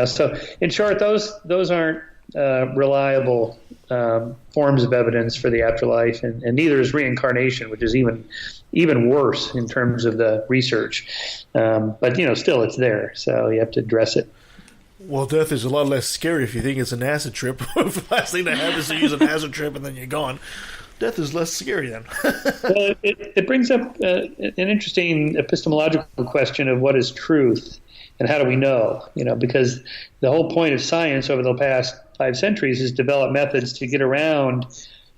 So in short, those aren't reliable forms of evidence for the afterlife, and neither is reincarnation, which is even worse in terms of the research. But still it's there, so you have to address it. Well, death is a lot less scary if you think it's an acid trip. The last thing that happens is you use an acid trip and then you're gone. Death is less scary then. It brings up an interesting epistemological question of what is truth and how do we know? Because the whole point of science over the past 5 centuries is develop methods to get around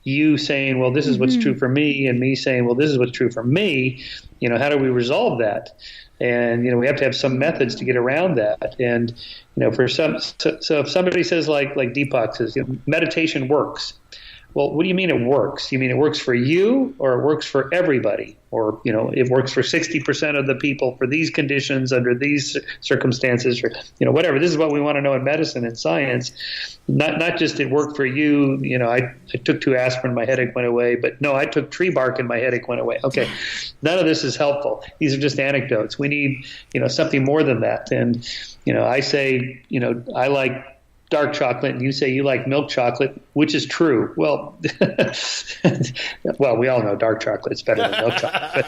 you saying, well, this is what's true for me, and me saying, well, this is what's true for me. How do we resolve that? And, we have to have some methods to get around that. And, for some, so if somebody says like Deepak says, meditation works. Well, what do you mean it works? You mean it works for you or it works for everybody? Or, it works for 60% of the people for these conditions under these circumstances or, whatever. This is what we want to know in medicine and science. Not just it worked for you. I took 2 aspirin, my headache went away. But no, I took tree bark and my headache went away. Okay, none of this is helpful. These are just anecdotes. We need, something more than that. And, I say, I like dark chocolate and you say you like milk chocolate, which is true. Well, we all know dark chocolate's better than milk chocolate.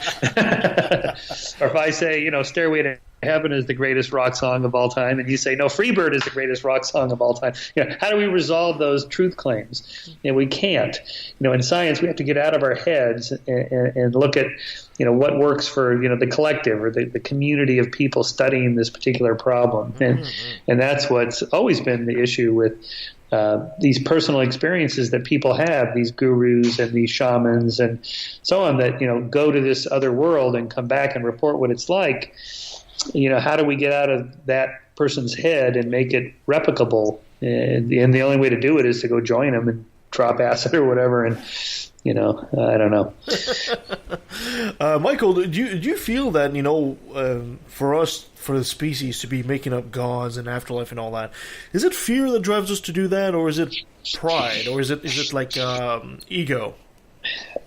Or if I say, Stairway to Heaven is the greatest rock song of all time, and you say, no, Freebird is the greatest rock song of all time. How do we resolve those truth claims? We can't. In science, we have to get out of our heads and look at, what works for, the collective or the community of people studying this particular problem. And that's what's always been the issue with these personal experiences that people have, these gurus and these shamans and so on that, go to this other world and come back and report what it's like. How do we get out of that person's head and make it replicable? And the only way to do it is to go join them and drop acid or whatever. And, I don't know. Michael, do you feel that, for the species to be making up gods and afterlife and all that, is it fear that drives us to do that, or is it pride, or is it like ego?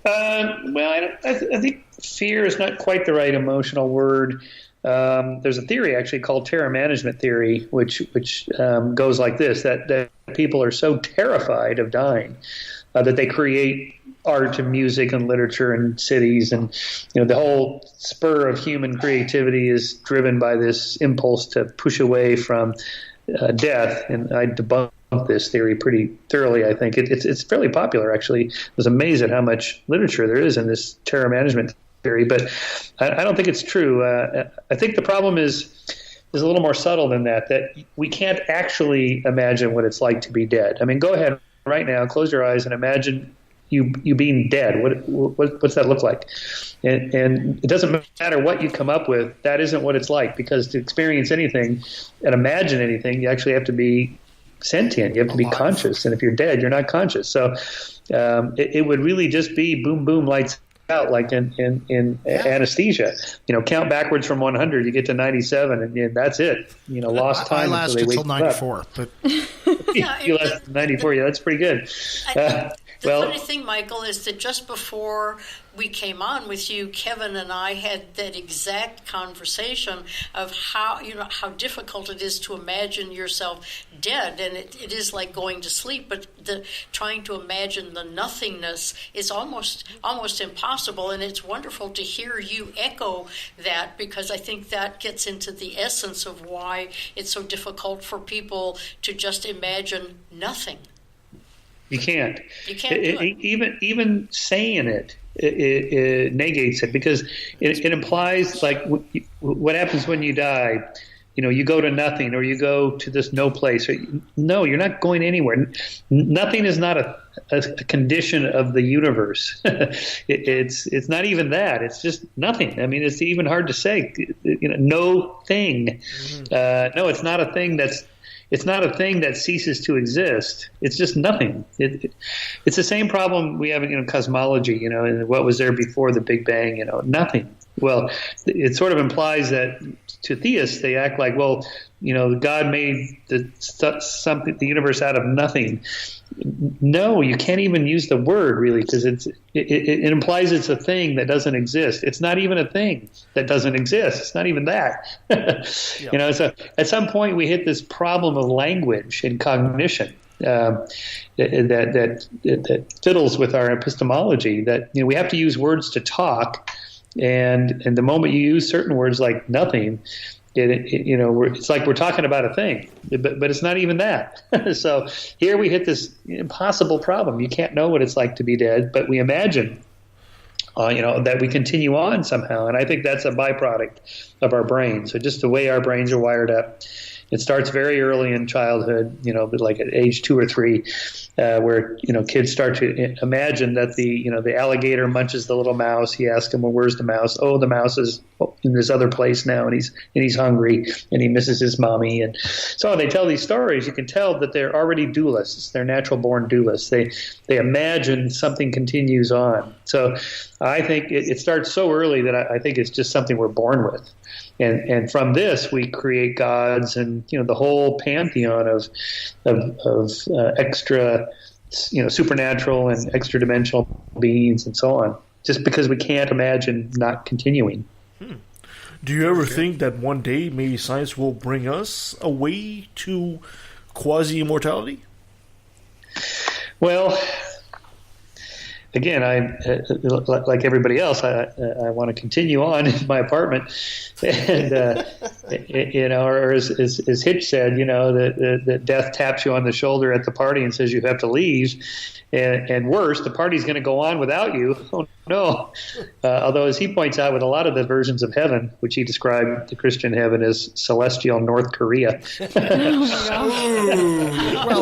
I think fear is not quite the right emotional word. There's a theory actually called terror management theory, which goes like this: that people are so terrified of dying that they create art and music and literature and cities, and the whole spur of human creativity is driven by this impulse to push away from death. And I debunk this theory pretty thoroughly. I think it's fairly popular actually. I was amazed at how much literature there is in this terror management theory, but I don't think it's true. I think the problem is a little more subtle than that we can't actually imagine what it's like to be dead. I mean, go ahead right now, close your eyes and imagine you being dead. What's that look like? And it doesn't matter what you come up with. That isn't what it's like, because to experience anything and imagine anything, you actually have to be sentient. You have to be conscious. And if you're dead, you're not conscious. So it would really just be boom, boom, lights out, like in anesthesia. Count backwards from 100, you get to 97, and that's it. Lost time. I lasted until 94, but You left 94. Yeah, that's pretty good. The funny thing, Michael, is that just before we came on with you, Kevin and I had that exact conversation of how difficult it is to imagine yourself dead, and it is like going to sleep, but trying to imagine the nothingness is almost impossible. And it's wonderful to hear you echo that, because I think that gets into the essence of why it's so difficult for people to just imagine nothing. You can't. You can't do it. Even saying it negates it, because it implies like what happens when you die. You go to nothing, or you go to this no place. No, you're not going anywhere. Nothing is not a condition of the universe. It's not even that. It's just nothing. I mean, it's even hard to say. No thing. No, it's not a thing that's. It's not a thing that ceases to exist. It's just nothing. It's the same problem we have in cosmology, and what was there before the Big Bang, nothing. Well, it sort of implies that to theists, they act like, well, God made the universe out of nothing. No, you can't even use the word really, because it implies it's a thing that doesn't exist. It's not even a thing that doesn't exist. It's not even that. So at some point we hit this problem of language and cognition that fiddles with our epistemology. That we have to use words to talk, and the moment you use certain words like nothing, it's like we're talking about a thing, but it's not even that. So here we hit this impossible problem. You can't know what it's like to be dead, but we imagine, that we continue on somehow. And I think that's a byproduct of our brains. So just the way our brains are wired up. It starts very early in childhood, like at age 2 or 3, where kids start to imagine that the alligator munches the little mouse. He asks him, "Well, where's the mouse?" "Oh, the mouse is in this other place now, and he's hungry, and he misses his mommy." And so they tell these stories. You can tell that they're already dualists. They're natural born dualists. They imagine something continues on. So I think it starts so early that I think it's just something we're born with. And from this, we create gods and the whole pantheon of extra, supernatural and extra dimensional beings and so on. Just because we can't imagine not continuing. Do you ever think that one day maybe science will bring us a way to quasi-immortality? Well, again, like everybody else, I want to continue on in my apartment, and or as Hitch said, that death taps you on the shoulder at the party and says you have to leave, and worse, the party's going to go on without you. Oh no! Although, as he points out, with a lot of the versions of heaven, which he described the Christian heaven as celestial North Korea. Well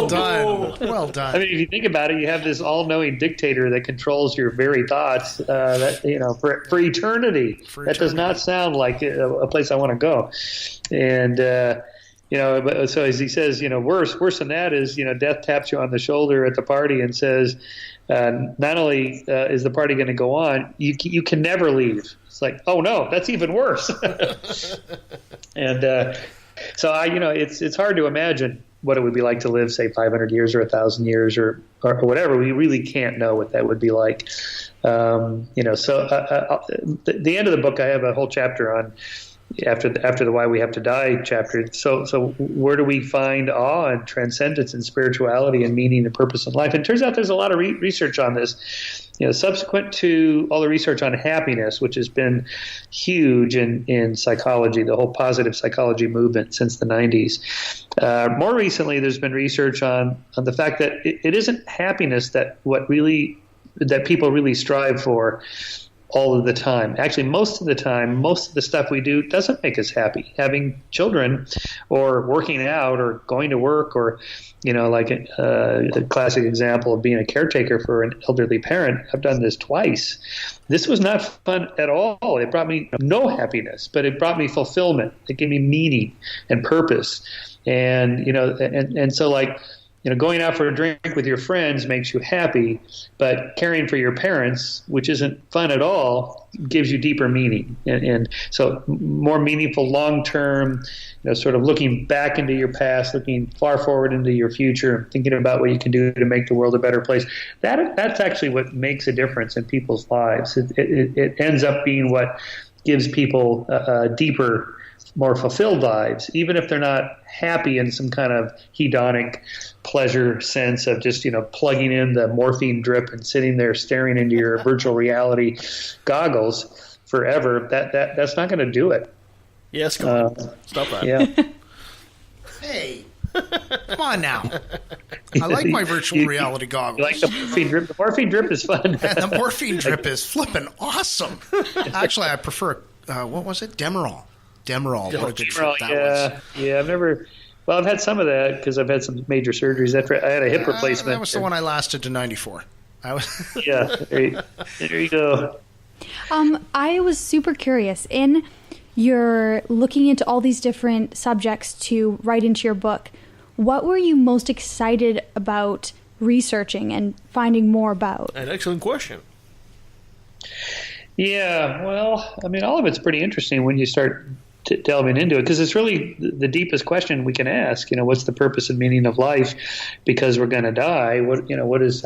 done. Well done. I mean, if you think about it, you have this all-knowing dictator that controls your very thoughts. For eternity. That does not sound like a place I want to go. And so as he says, worse than that is, death taps you on the shoulder at the party and says, not only is the party going to go on, you can never leave. It's like, oh no, that's even worse. And so it's hard to imagine what it would be like to live, say, 500 years or 1,000 years or whatever. We really can't know what that would be like. So the end of the book, I have a whole chapter on after the Why We Have to Die chapter. So where do we find awe and transcendence and spirituality and meaning and purpose in life? And it turns out there's a lot of research on this. Subsequent to all the research on happiness, which has been huge in psychology, the whole positive psychology movement since the 90s. More recently, there's been research on the fact that it isn't happiness that people really strive for all of the time. Actually, most of the time, most of the stuff we do doesn't make us happy. Having children or working out or going to work or, like a classic example of being a caretaker for an elderly parent. I've done this twice. This was not fun at all. It brought me no happiness, but it brought me fulfillment. It gave me meaning and purpose. And, and so like, going out for a drink with your friends makes you happy, but caring for your parents, which isn't fun at all, gives you deeper meaning. And so more meaningful long-term, sort of looking back into your past, looking far forward into your future, thinking about what you can do to make the world a better place. That's actually what makes a difference in people's lives. It ends up being what gives people deeper, more fulfilled lives, even if they're not happy in some kind of hedonic pleasure sense of just, plugging in the morphine drip and sitting there staring into your virtual reality goggles forever. That's not going to do it. Yes, come on. Stop that. Yeah. Hey, come on now. I like my virtual reality goggles. You like the morphine drip? The morphine drip is fun. And the morphine drip is flipping awesome. Actually, I prefer, what was it? Demerol. What a good trip that was. Yeah, I've had some of that because I've had some major surgeries. After I had a hip replacement. That was the one I lasted to 94. Yeah, there you go. I was super curious. In your looking into all these different subjects to write into your book, what were you most excited about researching and finding more about? An excellent question. Yeah, well, all of it's pretty interesting when you start delving into it, because it's really the deepest question we can ask. What's the purpose and meaning of life? Because we're going to die. What does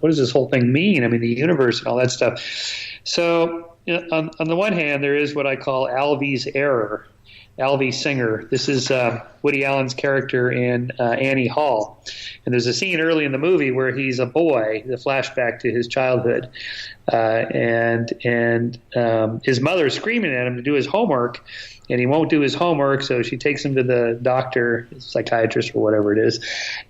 this whole thing mean? The universe and all that stuff. So, on the one hand, there is what I call Alvy's error. Alvy Singer. This is Woody Allen's character in Annie Hall. And there's a scene early in the movie where he's a boy, the flashback to his childhood. And his mother's screaming at him to do his homework, and he won't do his homework, so she takes him to the doctor, psychiatrist or whatever it is,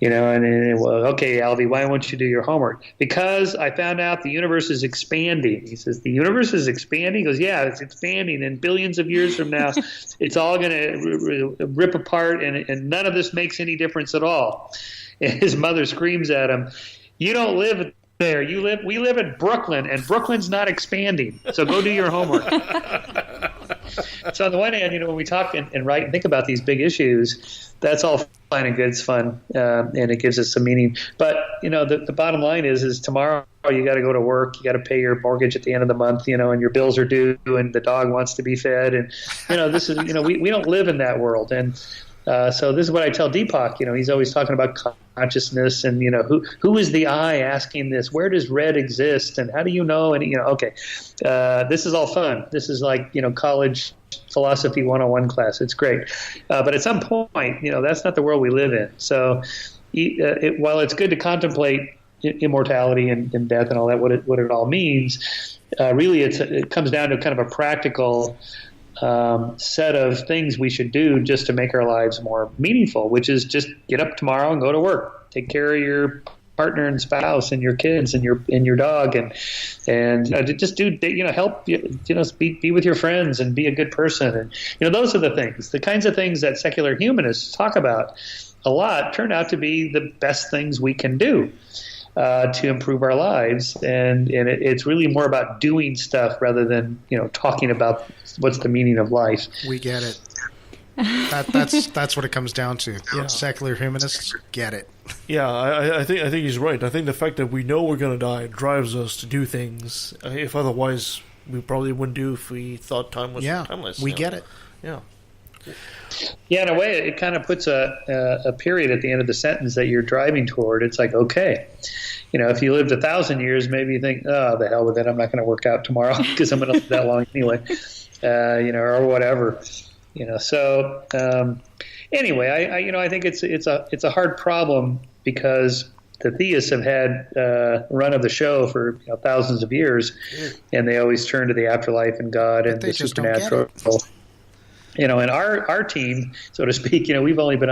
well, okay, Alvy, why won't you do your homework? Because I found out the universe is expanding. He says, the universe is expanding? He goes, yeah, it's expanding, and billions of years from now, it's all going to rip apart, and none of this makes any difference at all. And his mother screams at him, you don't live there. We live in Brooklyn, and Brooklyn's not expanding. So go do your homework. So on the one hand, when we talk and write and think about these big issues, that's all fine and good. It's fun, and it gives us some meaning. But the bottom line is tomorrow you got to go to work. You got to pay your mortgage at the end of the month, and your bills are due, and the dog wants to be fed, and this is we don't live in that world. And so this is what I tell Deepak. He's always talking about consciousness, and who is the I asking this? Where does red exist, and how do you know? And okay, this is all fun. This is like college philosophy 101 class. It's great, but at some point, that's not the world we live in. So while it's good to contemplate immortality and death and all that, what it all means, really it comes down to kind of a practical set of things we should do just to make our lives more meaningful, which is just get up tomorrow and go to work, take care of your partner and spouse and your kids and your dog, and just do help be with your friends and be a good person, and those are the kinds of things that secular humanists talk about a lot turn out to be the best things we can do to improve our lives, and it's really more about doing stuff rather than talking about what's the meaning of life. We get it. That's what it comes down to. Yeah. Secular humanists get it. Yeah, I think he's right. I think the fact that we know we're going to die drives us to do things. If otherwise, we probably wouldn't do if we thought time was timeless. We get it. Yeah. Yeah, in a way, it kind of puts a period at the end of the sentence that you're driving toward. It's like, okay, if you lived 1,000 years, maybe you think, oh, the hell with it, I'm not going to work out tomorrow because I'm going to live that long anyway, or whatever, So anyway, I think it's a hard problem because the theists have had run of the show for thousands of years, and they always turn to the afterlife and God and the supernatural. And our team, so to speak, we've only been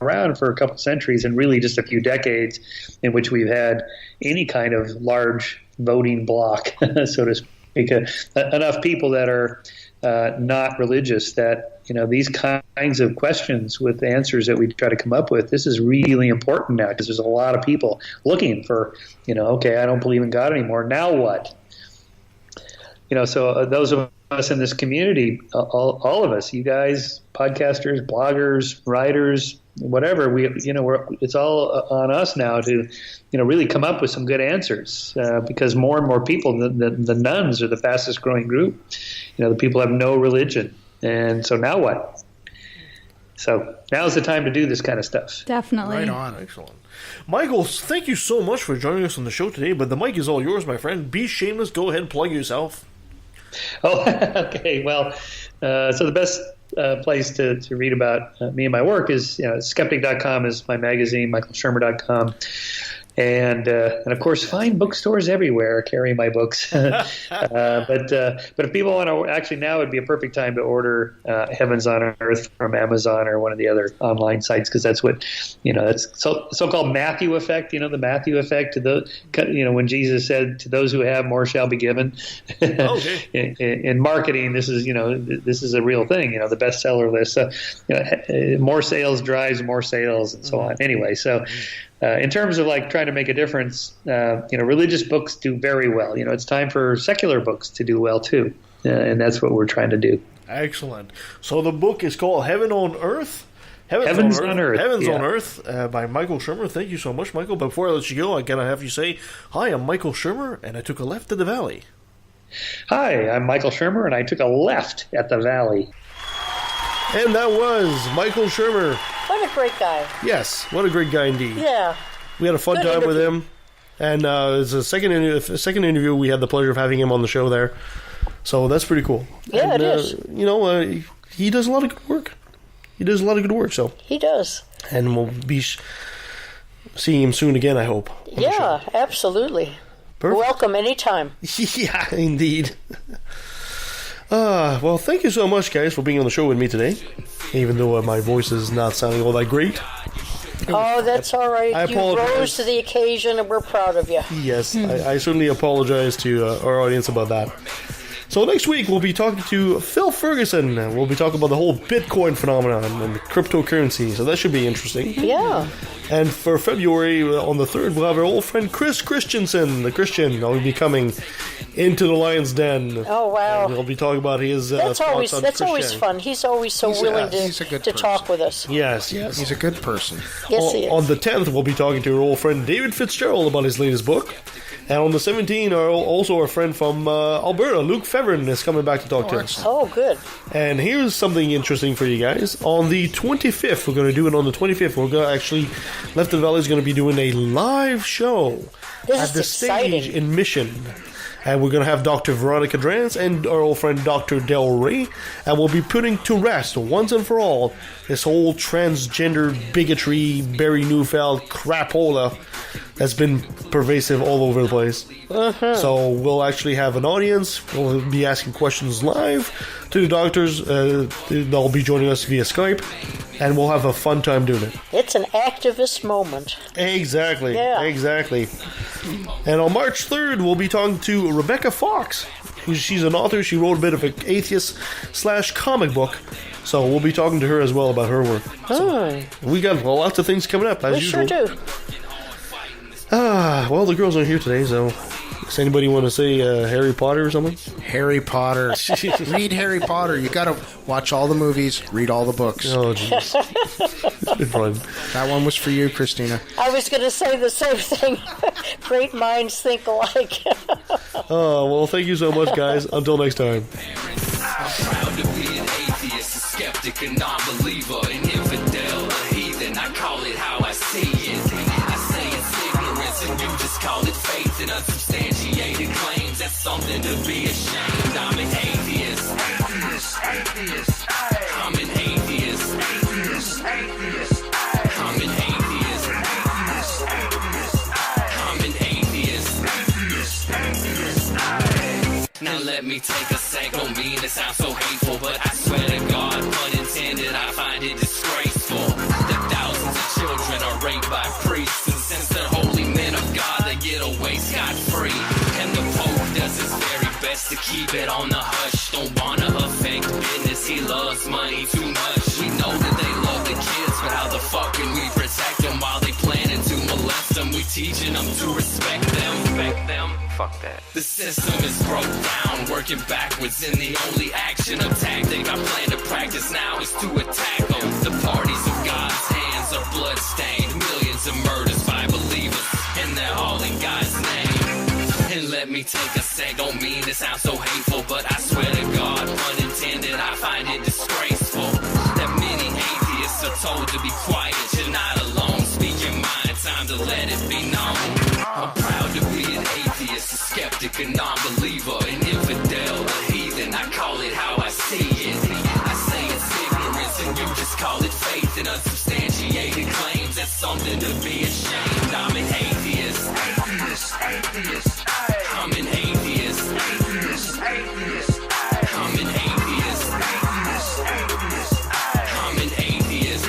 around for a couple centuries and really just a few decades in which we've had any kind of large voting bloc, so to speak, enough people that are not religious that, these kinds of questions with the answers that we try to come up with, this is really important now because there's a lot of people looking for, okay, I don't believe in God anymore. Now what? So those of us in this community, all of us, you guys, podcasters, bloggers, writers, whatever, it's all on us now to, really come up with some good answers, because more and more people, the nuns are the fastest growing group. The people have no religion. And so now what? So now's the time to do this kind of stuff. Definitely. Right on. Excellent. Michael, thank you so much for joining us on the show today, but the mic is all yours, my friend. Be shameless. Go ahead and plug yourself. Oh, okay. Well, so the best place to read about me and my work is, skeptic.com is my magazine, michaelshermer.com. And of course, fine bookstores everywhere carry my books. But if people want to, actually now would be a perfect time to order Heavens on Earth from Amazon or one of the other online sites, because that's what, that's so-called Matthew effect. The Matthew effect, when Jesus said, "To those who have, more shall be given." Okay. in marketing, this is a real thing. The bestseller list. More sales drives more sales, and so on. Anyway, so. In terms of trying to make a difference, religious books do very well. It's time for secular books to do well too, and that's what we're trying to do. Excellent. So the book is called Heaven on Earth. Heavens on Earth. Heavens on Earth by Michael Shermer. Thank you so much, Michael. But before I let you go, I gotta have you say, "Hi, I'm Michael Shermer, and I took a left at the valley." Hi, I'm Michael Shermer, and I took a left at the valley. And that was Michael Shermer. What a great guy. Yes, what a great guy indeed. Yeah. We had a fun time with him. And it's a second interview. We had the pleasure of having him on the show there. So that's pretty cool. Yeah, it is. He does a lot of good work. So he does. And we'll be seeing him soon again, I hope. Yeah, absolutely. Perfect. Welcome anytime. Yeah, indeed. Well, thank you so much, guys, for being on the show with me today. Even though my voice is not sounding all that great. Oh, that's all right. You rose to the occasion, and we're proud of you. Yes, I certainly apologize to our audience about that. So next week, we'll be talking to Phil Ferguson. We'll be talking about the whole Bitcoin phenomenon and cryptocurrency, so that should be interesting. Yeah. And for February, on the 3rd, we'll have our old friend Chris Christensen, the Christian. He'll be coming into the Lion's Den. Oh, wow. And he'll be talking about his that's thoughts on That's always fun. He's always willing to talk with us. Yes. He's a good person. Yes, he is. On the 10th, we'll be talking to our old friend David Fitzgerald about his latest book. And on the 17th, also our friend from Alberta, Luke Fevern, is coming back to talk to us. Oh, good. And here's something interesting for you guys. On the 25th, we're going to do it on the 25th. We're going to actually, Left of the Valley is going to be doing a live show at the stage in Mission. And we're going to have Dr. Veronica Drance and our old friend Dr. Del Rey. And we'll be putting to rest, once and for all, this whole transgender bigotry, Barry Neufeld crapola that's been pervasive all over the place. Uh-huh. So we'll actually have an audience. We'll be asking questions live to the doctors. They'll be joining us via Skype. And we'll have a fun time doing it. It's an activist moment. Exactly. Yeah. Exactly. And on March 3rd, we'll be talking to Rebecca Fox. She's an author. She wrote a bit of an atheist/comic book. So we'll be talking to her as well about her work. So we got lots of things coming up, as usual. We sure do. Well, the girls aren't here today, so does anybody want to say Harry Potter or something? Harry Potter. Read Harry Potter. You got to watch all the movies, read all the books. Oh, jeez. It's been fun. That one was for you, Christina. I was going to say the same thing. Great minds think alike. Oh, well, thank you so much, guys. Until next time. I'm proud to be an atheist, a skeptic, a non-believer, an infidel, a heathen. I call it how I see it. I say it's ignorance and you just call it faith and unsubstantiated claims. That's something to be ashamed. I'm an atheist. Atheist. I'm an atheist. Atheist. I'm an atheist. I'm an atheist. Now let me take a sec. Don't mean to sound so hateful, but I swear to God, pun intended, I find it disgraceful that thousands of children are raped by priests, and since they're holy men of God, they get away scot-free. And the Pope does his very best to keep it on the hush. Don't wanna affect business, he loves money too much. We know that they love the kids, but how the fuck can we protect them while they planning to molest them? We teaching them to respect them. Fuck that. The system is broke down, working backwards, and the only action or tactic I plan to practice now is to attack them. The parties of God's hands are bloodstained. Millions of murders by believers, and they're all in God's name. And let me take a sec, don't mean to sound so hateful, but I swear to God, pun intended, I find it disgraceful that many atheists are told to be quiet. You're not alone, speak your mind, time to let it be known. I'm proud to be an atheist, a skeptic, a non-believer, an infidel, a heathen, I call it how I see it. I say it's ignorance and you just call it faith, and unsubstantiated claims, that's something to be ashamed. I'm an atheist. Atheist. I'm an atheist. Atheist. I'm an atheist. I'm an atheist.